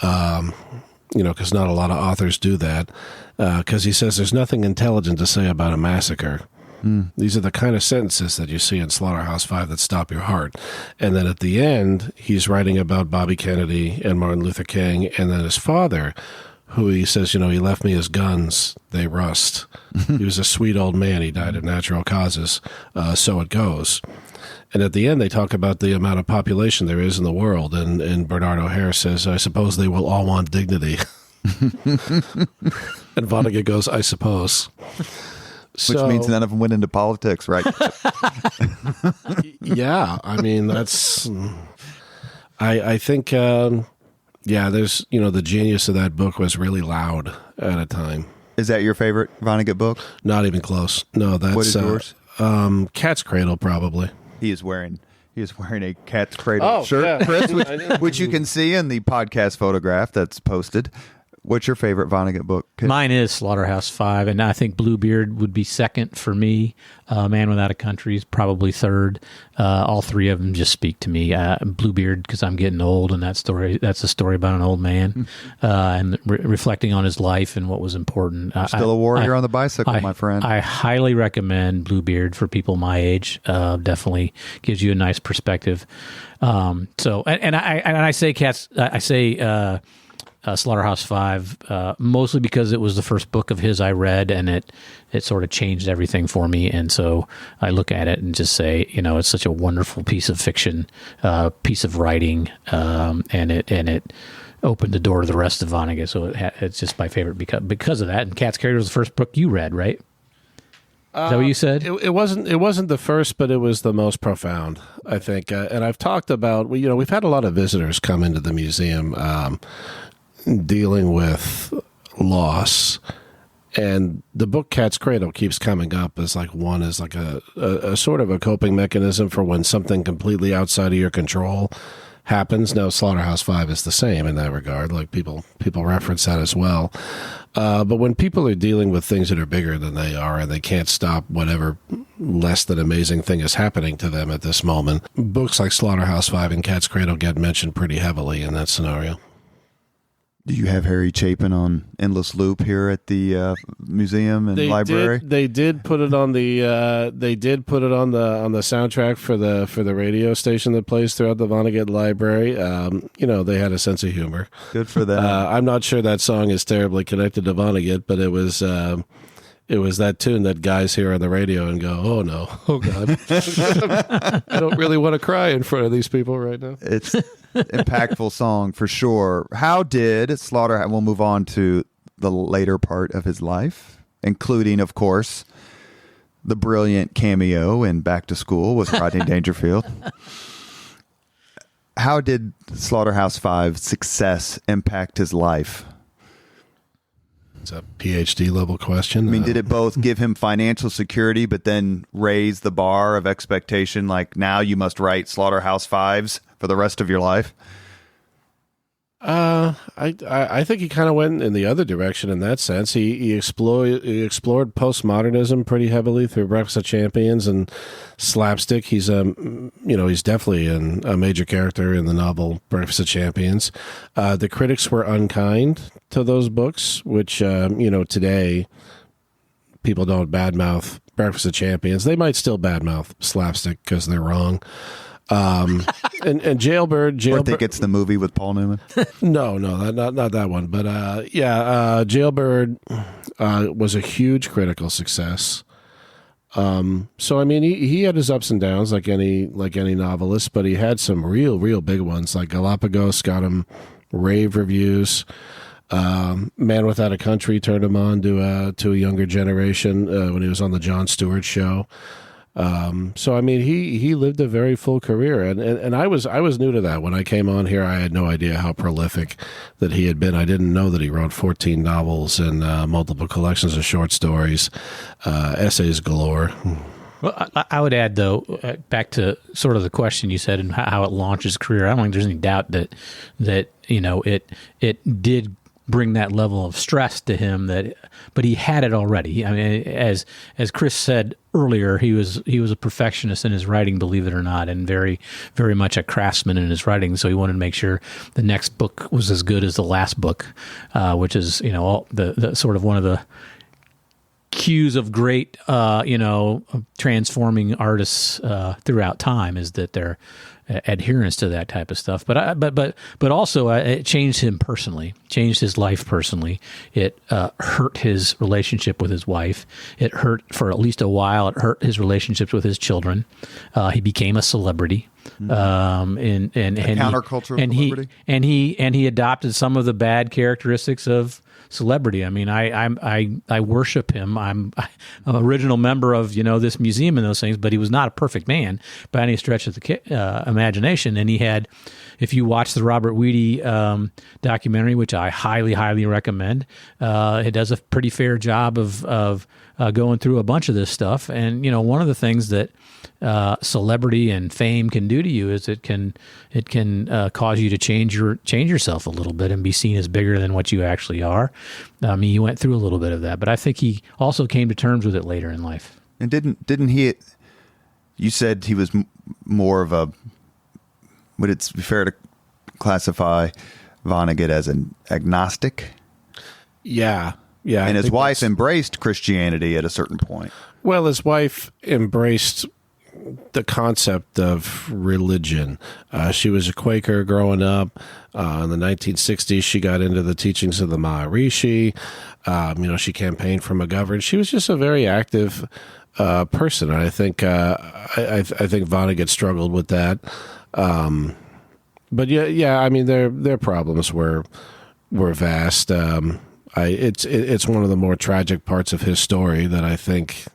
You know, because not a lot of authors do that. Because he says there's nothing intelligent to say about a massacre. These are the kind of sentences that you see in Slaughterhouse-Five that stop your heart. And then at the end, he's writing about Bobby Kennedy and Martin Luther King, and then his father, who he says, you know, he left me his guns, they rust. He was a sweet old man. He died of natural causes. So it goes. And at the end, they talk about the amount of population there is in the world. And Bernard O'Hare says, I suppose they will all want dignity. And Vonnegut goes, I suppose. Which means none of them went into politics, right? Yeah. I mean, that's... I think... there's, you know, the genius of that book was really loud at a time. Is that your favorite Vonnegut book? Not even close. No, that's... What is yours? Cat's Cradle, probably. He is wearing a Cat's Cradle shirt, yeah. Chris, which you can see in the podcast photograph that's posted. What's your favorite Vonnegut book? Mine is Slaughterhouse-Five, and I think Bluebeard would be second for me. Man Without a Country is probably third. All three of them just speak to me. Bluebeard, because I'm getting old, and that's a story about an old man and reflecting on his life and what was important. Still a warrior on the bicycle, my friend. I highly recommend Bluebeard for people my age. Definitely gives you a nice perspective. I say Slaughterhouse-Five, mostly because it was the first book of his I read, and it sort of changed everything for me. And so I look at it and just say, you know, it's such a wonderful piece of fiction, piece of writing, and it opened the door to the rest of Vonnegut. So it's just my favorite because of that. And Cat's Cradle was the first book you read, right? Is that what you said? It wasn't the first, but it was the most profound, I think. And I've talked about, you know, we've had a lot of visitors come into the museum dealing with loss, and the book Cat's Cradle keeps coming up as like a sort of a coping mechanism for when something completely outside of your control happens. Now, Slaughterhouse-Five is the same in that regard. Like people reference that as well. But when people are dealing with things that are bigger than they are and they can't stop whatever less than amazing thing is happening to them at this moment, books like Slaughterhouse-Five and Cat's Cradle get mentioned pretty heavily in that scenario. Do you have Harry Chapin on endless loop here at the museum and library? They did put it on the soundtrack for the radio station that plays throughout the Vonnegut library. You know, they had a sense of humor. Good for them. I'm not sure that song is terribly connected to Vonnegut, but it was that tune that guys hear on the radio and go, "Oh no, oh God, I don't really want to cry in front of these people right now." It's impactful song for sure. How did Slaughterhouse? We'll move on to the later part of his life, including, of course, the brilliant cameo in Back to School with Rodney Dangerfield. How did Slaughterhouse-Five's success impact his life? It's a PhD level question. I mean, did it both give him financial security, but then raise the bar of expectation? Like, now you must write Slaughterhouse-Fives for the rest of your life? I think he kind of went in the other direction in that sense. He explored postmodernism pretty heavily through Breakfast of Champions and slapstick. He's he's definitely a major character in the novel Breakfast of Champions. The critics were unkind to those books, which today people don't badmouth Breakfast of Champions. They might still badmouth slapstick because they're wrong. And Jailbird. Or think it's the movie with Paul Newman. No, not that one. But Jailbird was a huge critical success. So I mean, he had his ups and downs like any novelist, but he had some real big ones. Like Galapagos got him rave reviews. Man Without a Country turned him on to a younger generation when he was on the Jon Stewart show. So I mean, he lived a very full career, and I was new to that when I came on here. I had no idea how prolific that he had been. I didn't know that he wrote 14 novels and multiple collections of short stories, essays galore. Well, I would add, though, back to sort of the question you said and how it launched his career. I don't think there's any doubt that it did bring that level of stress to him, but he had it already. I mean, as Chris said earlier, he was a perfectionist in his writing, believe it or not, and very, very much a craftsman in his writing. So he wanted to make sure the next book was as good as the last book, which is all the sort of one of the cues of great, transforming artists throughout time is that they're adherence to that type of stuff. But also it changed him personally, changed his life personally. It hurt his relationship with his wife. It hurt for at least a while. It hurt his relationships with his children. He became a celebrity. And countercultural celebrity. He adopted some of the bad characteristics of celebrity. I mean, I worship him. I'm an original member of this museum and those things, but he was not a perfect man by any stretch of the imagination. And he had, if you watch the Robert Weedy documentary, which I highly, highly recommend, it does a pretty fair job of going through a bunch of this stuff. And one of the things that celebrity and fame can do to you is it can cause you to change yourself a little bit and be seen as bigger than what you actually are. I mean, he went through a little bit of that, but I think he also came to terms with it later in life. And didn't he? You said he was more of a. Would it be fair to classify Vonnegut as an agnostic? Yeah. And his wife embraced Christianity at a certain point. Well, his wife embraced the concept of religion. She was a Quaker growing up. In the 1960s, she got into the teachings of the Maharishi. She campaigned for McGovern. She was just a very active person. And I think I think Vonnegut struggled with that. But yeah. I mean, their problems were vast. It's one of the more tragic parts of his story that I think.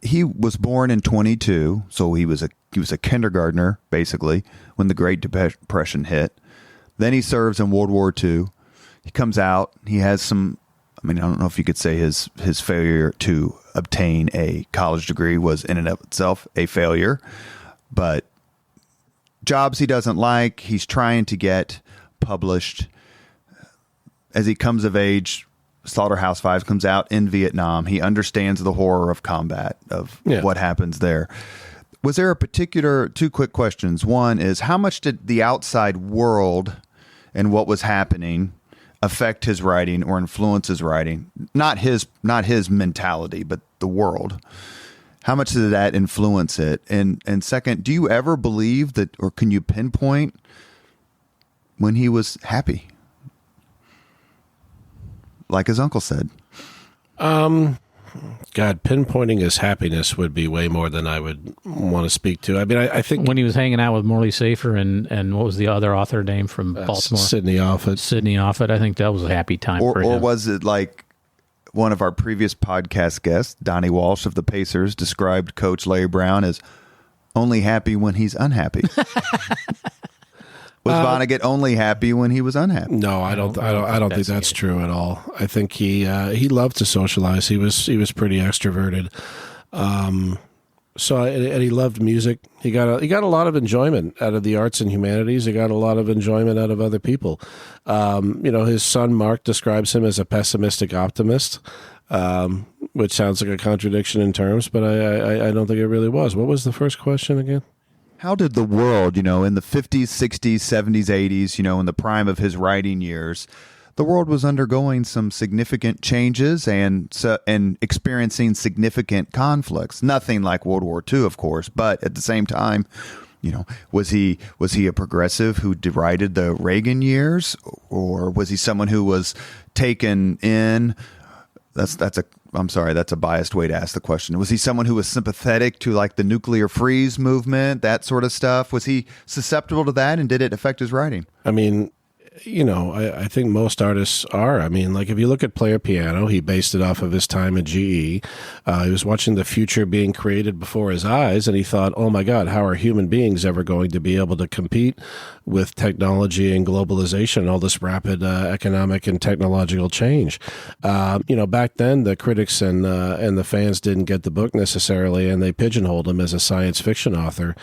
He was born in 22, so he was a kindergartner basically when the Great Depression hit. Then he serves in World War II. He comes out. He has some. I mean, I don't know if you could say his failure to obtain a college degree was in and of itself a failure, but jobs he doesn't like. He's trying to get published. As he comes of age, Slaughterhouse-Five comes out in Vietnam. He understands the horror of combat, of what happens there. Was there a particular, two quick questions. One is, how much did the outside world and what was happening affect his writing or influence his writing? Not his mentality, but the world. How much did that influence it? And second, do you ever believe that, or can you pinpoint when he was happy? Like his uncle said. God, pinpointing his happiness would be way more than I would want to speak to. I mean, I think when he was hanging out with Morley Safer and what was the other author name from Baltimore? Sidney Offutt. I think that was a happy time for him. Or was it like one of our previous podcast guests, Donnie Walsh of the Pacers, described Coach Larry Brown as only happy when he's unhappy? Was Vonnegut only happy when he was unhappy? No, I don't think that's true at all. I think he loved to socialize. He was pretty extroverted. And he loved music. He got a lot of enjoyment out of the arts and humanities. He got a lot of enjoyment out of other people. His son Mark describes him as a pessimistic optimist, which sounds like a contradiction in terms, but I don't think it really was. What was the first question again? How did the world, in the 50s, 60s, 70s, 80s, in the prime of his writing years, the world was undergoing some significant changes and experiencing significant conflicts. Nothing like World War II, of course, but at the same time, was he a progressive who derided the Reagan years, or was he someone who was taken in? That's a biased way to ask the question. Was he someone who was sympathetic to like the nuclear freeze movement, that sort of stuff? Was he susceptible to that, and did it affect his writing? I mean, I think most artists are. I mean, like if you look at Player Piano, he based it off of his time at GE. He was watching the future being created before his eyes, and he thought, oh my God, how are human beings ever going to be able to compete with technology and globalization and all this rapid economic and technological change? Back then, the critics and the fans didn't get the book necessarily, and they pigeonholed him as a science fiction author.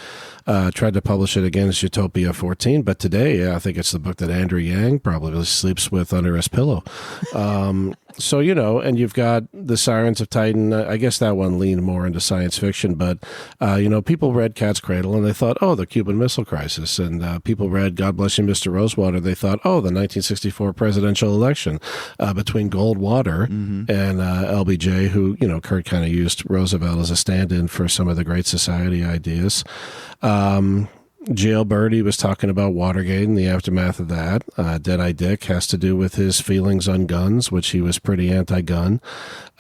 Tried to publish it against Utopia 14, but today I think it's the book that Andrew Yang probably sleeps with under his pillow. And you've got The Sirens of Titan. I guess that one leaned more into science fiction, but, people read Cat's Cradle and they thought, oh, the Cuban Missile Crisis. And people read God Bless You, Mr. Rosewater. They thought, oh, the 1964 presidential election between Goldwater and LBJ, who, Kurt kind of used Roosevelt as a stand-in for some of the Great Society ideas. Jailbird, he was talking about Watergate and the aftermath of that. Dead-Eye Dick has to do with his feelings on guns, which he was pretty anti-gun.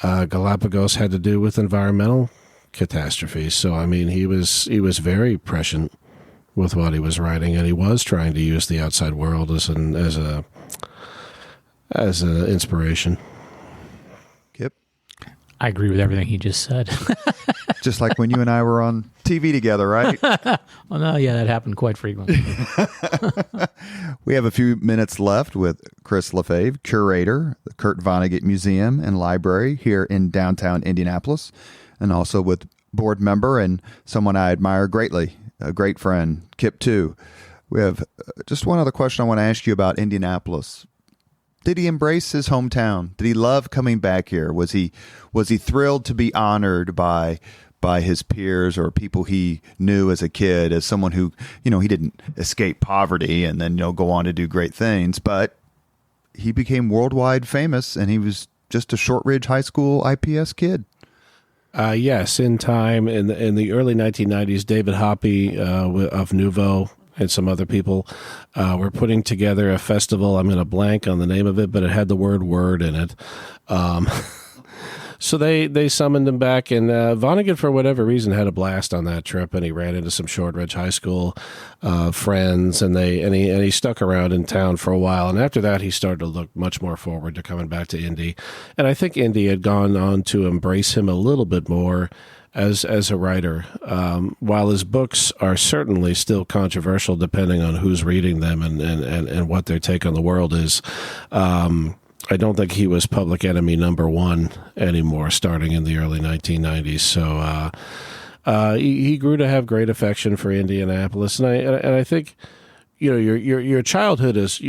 Galapagos had to do with environmental catastrophes. So, I mean, he was very prescient with what he was writing, and he was trying to use the outside world as an inspiration. Kip? I agree with everything he just said. Just like when you and I were on TV together, right? Well, no, yeah, that happened quite frequently. We have a few minutes left with Chris Lafave, curator, the Kurt Vonnegut Museum and Library here in downtown Indianapolis, and also with board member and someone I admire greatly, a great friend, Kip Tew. We have just one other question I want to ask you about Indianapolis. Did he embrace his hometown? Did he love coming back here? Was he thrilled to be honored by his peers or people he knew as a kid, as someone who, he didn't escape poverty and then, go on to do great things, but he became worldwide famous and he was just a Shortridge High School IPS kid. Yes, in time, in the early 1990s, David Hoppy of Nouveau and some other people were putting together a festival. I'm going to blank on the name of it, but it had the word "word" in it. So they summoned him back, and Vonnegut, for whatever reason, had a blast on that trip, and he ran into some Shortridge High School friends, and he stuck around in town for a while. And after that, he started to look much more forward to coming back to Indy. And I think Indy had gone on to embrace him a little bit more as a writer. While his books are certainly still controversial, depending on who's reading them and what their take on the world is. I don't think he was public enemy number one anymore, starting in the early 1990s. So he grew to have great affection for Indianapolis, and I think your childhood is.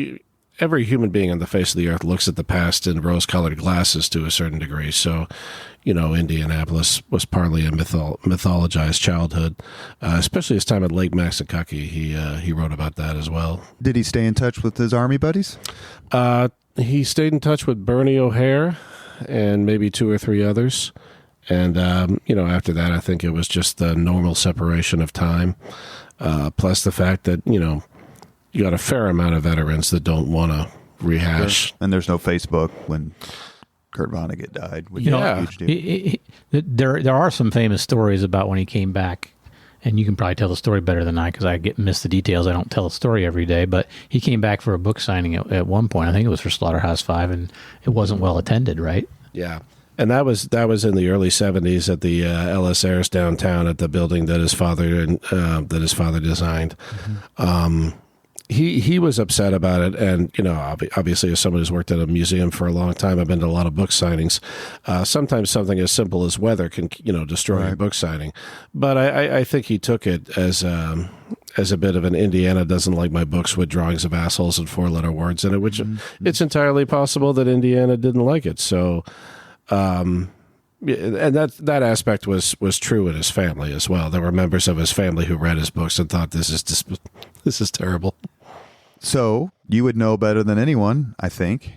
Every human being on the face of the earth looks at the past in rose-colored glasses to a certain degree. So, Indianapolis was partly a mythologized childhood, especially his time at Lake Maxicukee. He wrote about that as well. Did he stay in touch with his Army buddies? He stayed in touch with Bernie O'Hare and maybe two or three others. And, after that, I think it was just the normal separation of time, plus the fact that, you got a fair amount of veterans that don't want to rehash. Sure. And there's no Facebook when Kurt Vonnegut died, which is a huge deal. There are some famous stories about when he came back, and you can probably tell the story better than I because I miss the details. I don't tell the story every day, but he came back for a book signing at one point. I think it was for Slaughterhouse-Five, and it wasn't well attended, right? Yeah. And that was in the early 70s at the Ellis Ayres downtown at the building that his father designed. Mm-hmm. He was upset about it, and obviously, as someone who's worked at a museum for a long time, I've been to a lot of book signings. Sometimes something as simple as weather can destroy a book signing, but I think he took it as a bit of an Indiana doesn't like my books with drawings of assholes and four-letter words in it, which it's entirely possible that Indiana didn't like it. So. And that aspect was true in his family as well. There were members of his family who read his books and thought this is terrible. So you would know better than anyone, I think.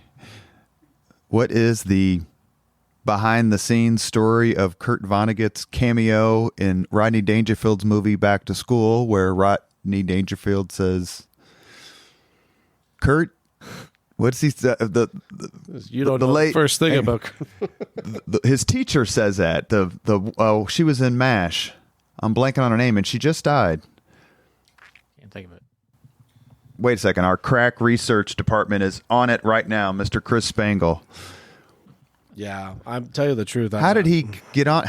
What is the behind-the-scenes story of Kurt Vonnegut's cameo in Rodney Dangerfield's movie Back to School, where Rodney Dangerfield says, "Kurt, what's he say?" You don't know the first thing about his teacher says that she was in MASH. I'm blanking on her name, and she just died. Can't think of it. wait a second. Our crack research department is on it right now, Mr. Chris Spangle. Yeah, I'm tell you the truth. How did he get on?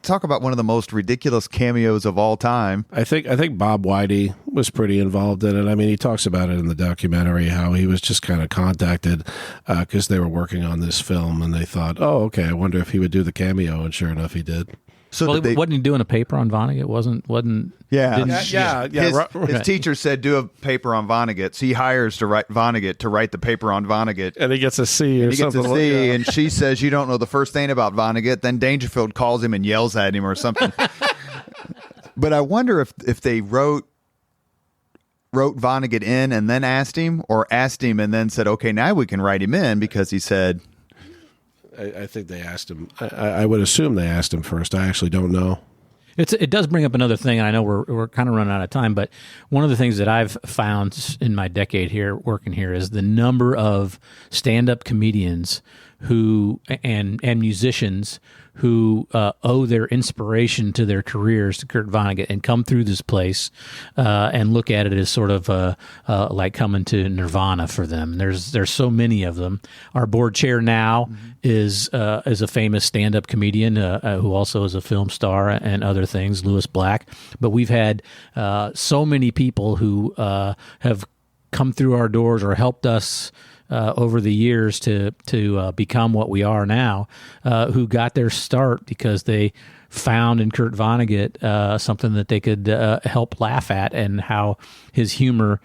Talk about one of the most ridiculous cameos of all time. I think Bob Whitey was pretty involved in it. I mean, he talks about it in the documentary how he was just kind of contacted because they were working on this film and they thought, oh, okay, I wonder if he would do the cameo, and sure enough, he did. So wasn't he doing a paper on Vonnegut? Wasn't? Yeah. His teacher said do a paper on Vonnegut. So he hires to write Vonnegut to write the paper on Vonnegut. And he gets a C or he something. Gets a C, and she says, you don't know the first thing about Vonnegut. Then Dangerfield calls him and yells at him or something. But I wonder if they wrote Vonnegut in and then asked him, or asked him and then said, okay, now we can write him in, because he said... I think they asked him. I would assume they asked him first. I actually don't know. It does bring up another thing, and I know we're kind of running out of time, but one of the things that I've found in my decade here working here is the number of stand-up comedians who and musicians who owe their inspiration to their careers to Kurt Vonnegut and come through this place and look at it as sort of like coming to nirvana for them. There's so many of them. Our board chair now is a famous stand-up comedian who also is a film star and other things, Lewis Black. But we've had so many people who have come through our doors or helped us over the years to become what we are now, who got their start because they found in Kurt Vonnegut something that they could help laugh at, and how his humor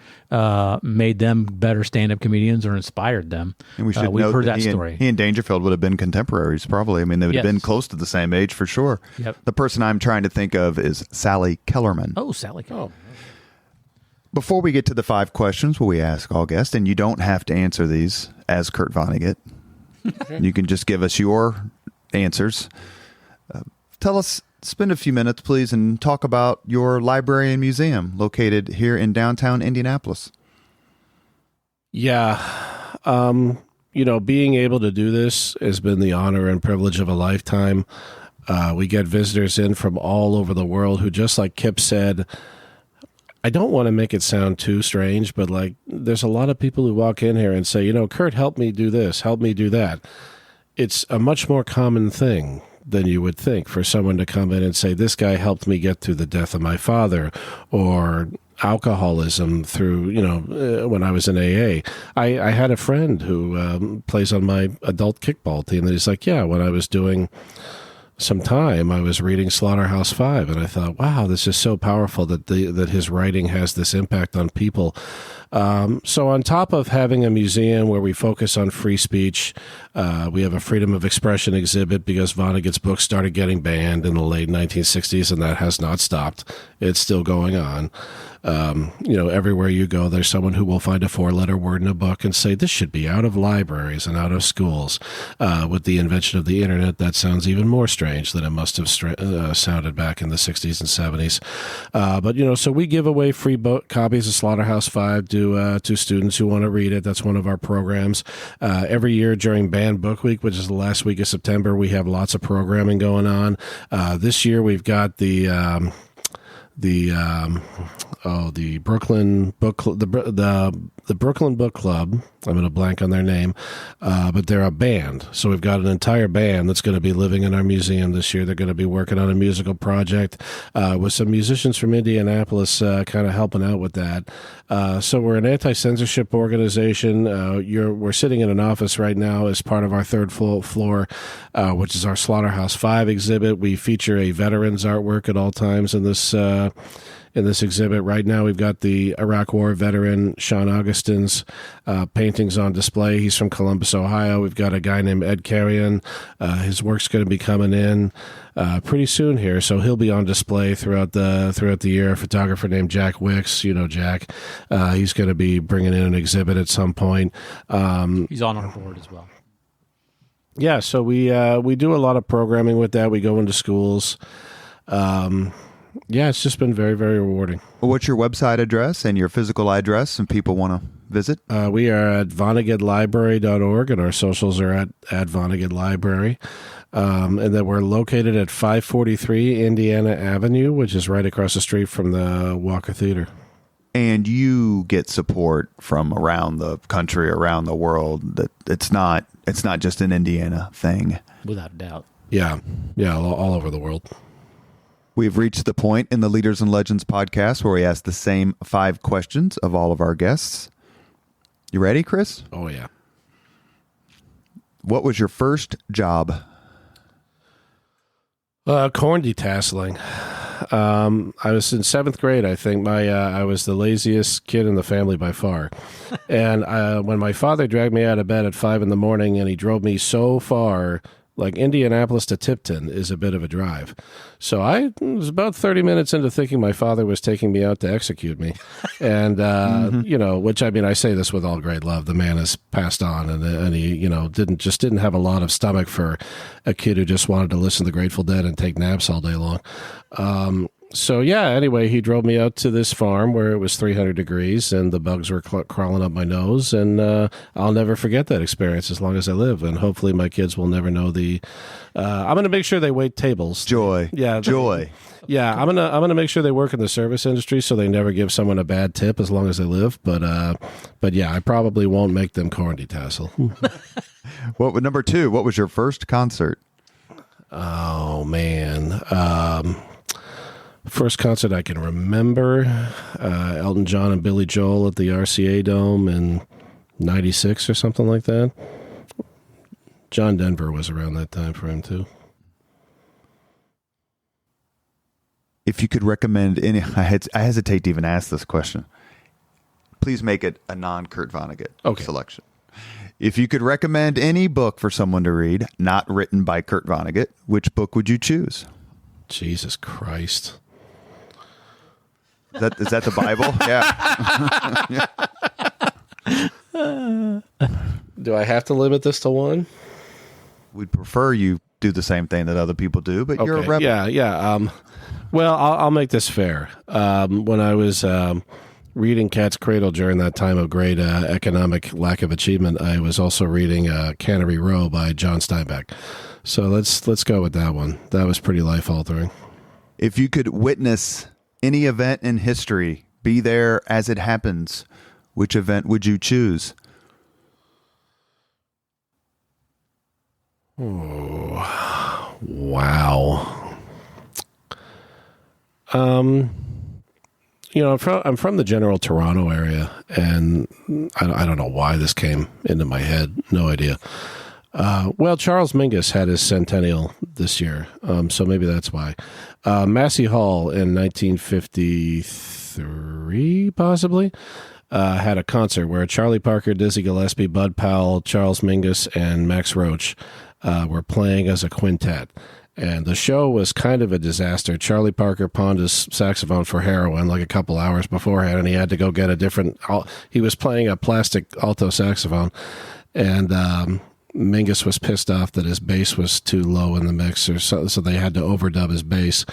made them better stand-up comedians or inspired them. And we should we've note heard that he story. He and Dangerfield would have been contemporaries, probably. I mean, they would have been close to the same age for sure. Yep. The person I'm trying to think of is Sally Kellerman. Oh, Sally. Oh. Before we get to the 5 questions we ask all guests, and you don't have to answer these as Kurt Vonnegut, you can just give us your answers. Spend a few minutes, please, and talk about your library and museum located here in downtown Indianapolis. Yeah. Being able to do this has been the honor and privilege of a lifetime. We get visitors in from all over the world who, just like Kip said, I don't want to make it sound too strange, but there's a lot of people who walk in here and say, Kurt, help me do this, help me do that. It's a much more common thing than you would think for someone to come in and say, this guy helped me get through the death of my father, or alcoholism through, when I was in AA. I had a friend who plays on my adult kickball team, and he's like, yeah, when I was doing some time, I was reading Slaughterhouse-Five, and I thought, wow, this is so powerful that his writing has this impact on people. So on top of having a museum where we focus on free speech, we have a freedom of expression exhibit because Vonnegut's books started getting banned in the late 1960s, and that has not stopped. It's still going on. Everywhere you go, there's someone who will find a 4-letter word in a book and say, this should be out of libraries and out of schools. With the invention of the internet, that sounds even more strange than it must have sounded back in the 60s and 70s. So we give away free copies of Slaughterhouse-Five to students who want to read it. That's one of our programs. Every year during Banned Book Week, which is the last week of September, we have lots of programming going on. This year we've got the Brooklyn Book the Brooklyn Book Club. I'm going to blank on their name, but they're a band. So we've got an entire band that's going to be living in our museum this year. They're going to be working on a musical project with some musicians from Indianapolis kind of helping out with that. So we're an anti-censorship organization. We're sitting in an office right now as part of our third floor, which is our Slaughterhouse-Five exhibit. We feature a veteran's artwork at all times in this exhibit. Right now, we've got the Iraq War veteran Sean Augustin's paintings on display. He's from Columbus, Ohio. We've got a guy named Ed Carrion. His work's going to be coming in pretty soon here, so he'll be on display throughout the year. A photographer named Jack Wicks, Jack. He's going to be bringing in an exhibit at some point. He's on our board as well. Yeah, so we do a lot of programming with that. We go into schools. Yeah, it's just been very, very rewarding. Well, what's your website address and your physical address if people want to visit? We are at VonnegutLibrary.org, and our socials are at Vonnegut Library. And then we're located at 543 Indiana Avenue, which is right across the street from the Walker Theater. and you get support from around the country, around the world. That it's not just an Indiana thing. Without a doubt. Yeah, all over the world. We've reached the point in the Leaders and Legends podcast where we ask the same 5 questions of all of our guests. You ready, Chris? Oh, yeah. What was your first job? Corn detasseling. I was in 7th grade, I think. I was the laziest kid in the family by far. And when my father dragged me out of bed at 5 in the morning and he drove me so far, like Indianapolis to Tipton is a bit of a drive. So I was about 30 minutes into thinking my father was taking me out to execute me. And, which, I mean, I say this with all great love. The man has passed on and he, didn't have a lot of stomach for a kid who just wanted to listen to the Grateful Dead and take naps all day long. So, yeah, anyway, he drove me out to this farm where it was 300 degrees and the bugs were crawling up my nose. And I'll never forget that experience as long as I live. And hopefully my kids will never know I'm going to make sure they wait tables. Joy. Yeah. Joy. Yeah, I'm gonna make sure they work in the service industry so they never give someone a bad tip as long as they live. But yeah, I probably won't make them corn detassel. Number 2, what was your first concert? Oh, man. First concert I can remember, Elton John and Billy Joel at the RCA Dome in 96 or something like that. John Denver was around that time for him, too. If you could recommend any, I hesitate to even ask this question. Please make it a non-Kurt Vonnegut selection. If you could recommend any book for someone to read, not written by Kurt Vonnegut, which book would you choose? Jesus Christ. Is that the Bible? Yeah. Do I have to limit this to one? We'd prefer you do the same thing that other people do, but you're a rebel. Yeah. Well, I'll make this fair. When I was reading Cat's Cradle during that time of great economic lack of achievement, I was also reading Cannery Row by John Steinbeck. So let's go with that one. That was pretty life-altering. If you could witness any event in history, be there as it happens, which event would you choose? Oh, wow. I'm from the general Toronto area, and I don't know why this came into my head. No idea. Well, Charles Mingus had his centennial this year, so maybe that's why. Massey Hall in 1953, possibly, had a concert where Charlie Parker, Dizzy Gillespie, Bud Powell, Charles Mingus, and Max Roach were playing as a quintet. And the show was kind of a disaster. Charlie Parker pawned his saxophone for heroin like a couple hours beforehand, and he had to go get he was playing a plastic alto saxophone, and Mingus was pissed off that his bass was too low in the mixer, so they had to overdub his bass.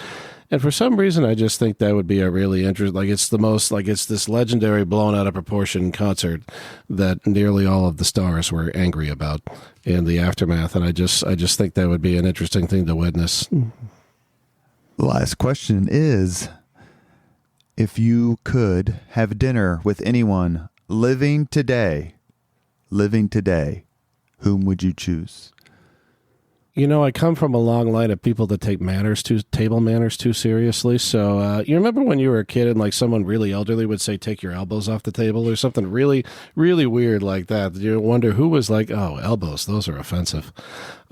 And for some reason, I just think that would be a really interesting, it's this legendary blown out of proportion concert that nearly all of the stars were angry about in the aftermath. And I just think that would be an interesting thing to witness. The last question is, if you could have dinner with anyone living today, whom would you choose? I come from a long line of people that take table manners too seriously. So you remember when you were a kid and like someone really elderly would say, "Take your elbows off the table," or something really, really weird like that. You wonder who was like, "Oh, elbows, those are offensive."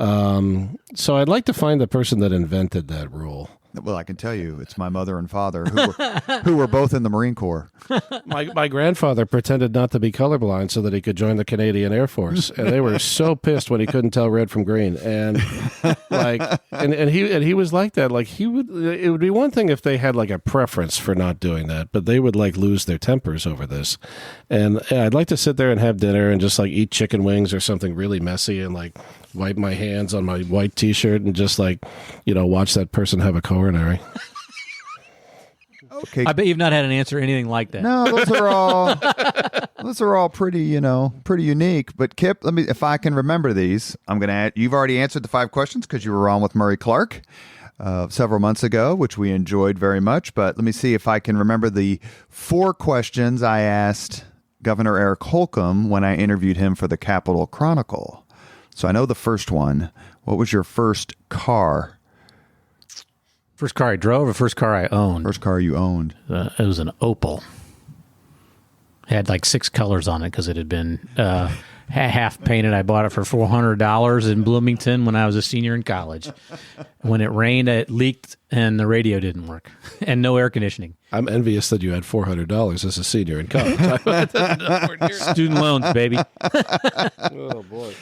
So I'd like to find the person that invented that rule. Well, I can tell you, it's my mother and father who were both in the Marine Corps. My grandfather pretended not to be colorblind so that he could join the Canadian Air Force, and they were so pissed when he couldn't tell red from green. And he was like that. Like it would be one thing if they had like a preference for not doing that, but they would like lose their tempers over this. And I'd like to sit there and have dinner and just like eat chicken wings or something really messy and like wipe my hands on my white T-shirt and just like, watch that person have a coronary. Okay. I bet you've not had an answer anything like that. No, those are all pretty, pretty unique. But Kip, if I can remember these, I'm going to add, you've already answered the 5 questions because you were on with Murray Clark. several months ago, which we enjoyed very much. But let me see if I can remember the 4 questions I asked Governor Eric Holcomb when I interviewed him for the Capitol Chronicle. So I know the first one. What was your first car? First car I drove or first car I owned? First car you owned? It was an Opel. It had like 6 colors on it because it had been half painted. I bought it for $400 in Bloomington when I was a senior in college. When it rained, it leaked and the radio didn't work and no air conditioning. I'm envious that you had $400 as a senior in college. Student loans, baby. Oh, boy.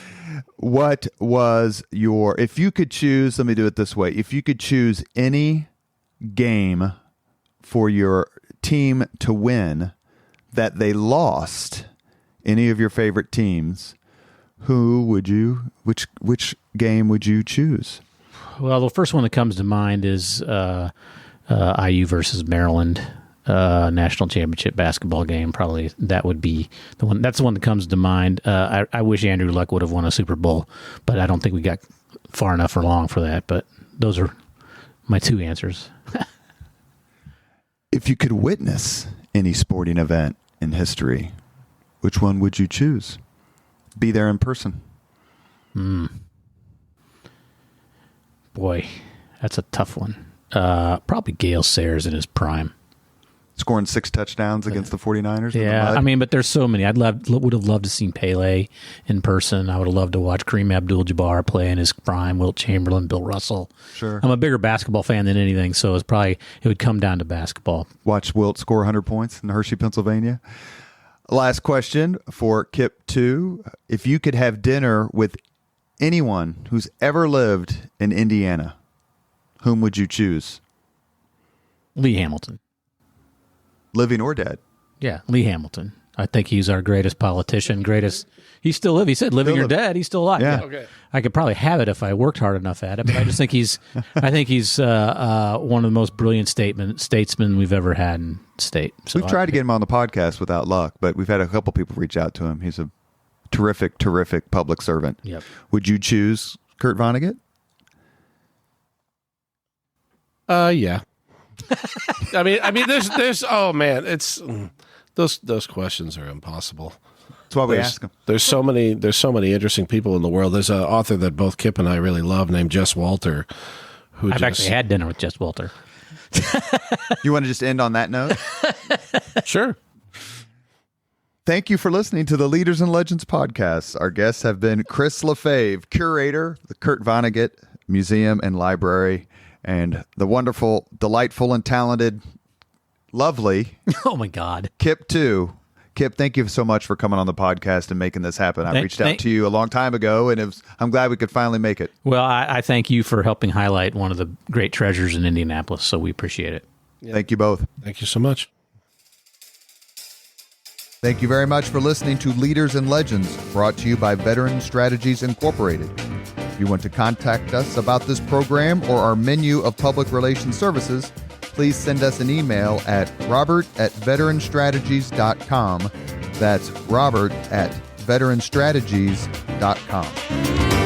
What was your, if you could choose, let me do it this way. If you could choose any game for your team to win that they lost, any of your favorite teams, which game would you choose? Well, the first one that comes to mind is IU versus Maryland. National championship basketball game. Probably that would be the one. That's the one that comes to mind. I wish Andrew Luck would have won a Super Bowl, but I don't think we got far enough or long for that. But those are my 2 answers. If you could witness any sporting event in history, which one would you choose? Be there in person. Boy, that's a tough one. Probably Gale Sayers in his prime. Scoring 6 touchdowns against the 49ers. Yeah, I mean, but there's so many. Would have loved to see Pele in person. I would have loved to watch Kareem Abdul-Jabbar play in his prime, Wilt Chamberlain, Bill Russell. Sure. I'm a bigger basketball fan than anything, so it would come down to basketball. Watch Wilt score 100 points in Hershey, Pennsylvania. Last question for Kip Tew. If you could have dinner with anyone who's ever lived in Indiana, whom would you choose? Lee Hamilton. Living or dead? Yeah, Lee Hamilton. I think he's our greatest politician, He's still alive. He said living or dead, he's still alive. Yeah. Okay. I could probably have it if I worked hard enough at it, but I just think he's one of the most brilliant statesmen we've ever had in state. So We've tried to get him on the podcast without luck, but we've had a couple people reach out to him. He's a terrific public servant. Yep. Would you choose Kurt Vonnegut? Yeah. I mean, there's. Oh man, it's those questions are impossible. That's why we ask him. There's so many interesting people in the world. There's an author that both Kip and I really love named Jess Walter. I've actually had dinner with Jess Walter. You want to just end on that note? Sure. Thank you for listening to the Leaders and Legends podcast. Our guests have been Chris Lafave, curator, the Kurt Vonnegut Museum and Library, and the wonderful, delightful, and talented, lovely Oh my God, Kip Tew. Kip, thank you so much for coming on the podcast and making this happen. I reached out to you a long time ago, and I'm glad we could finally make it. Well, I thank you for helping highlight one of the great treasures in Indianapolis, so we appreciate it. Yep. Thank you both. Thank you so much. Thank you very much for listening to Leaders and Legends, brought to you by Veteran Strategies Incorporated. If you want to contact us about this program or our menu of public relations services, please send us an email at robert@veteranstrategies.com. That's robert@veteranstrategies.com.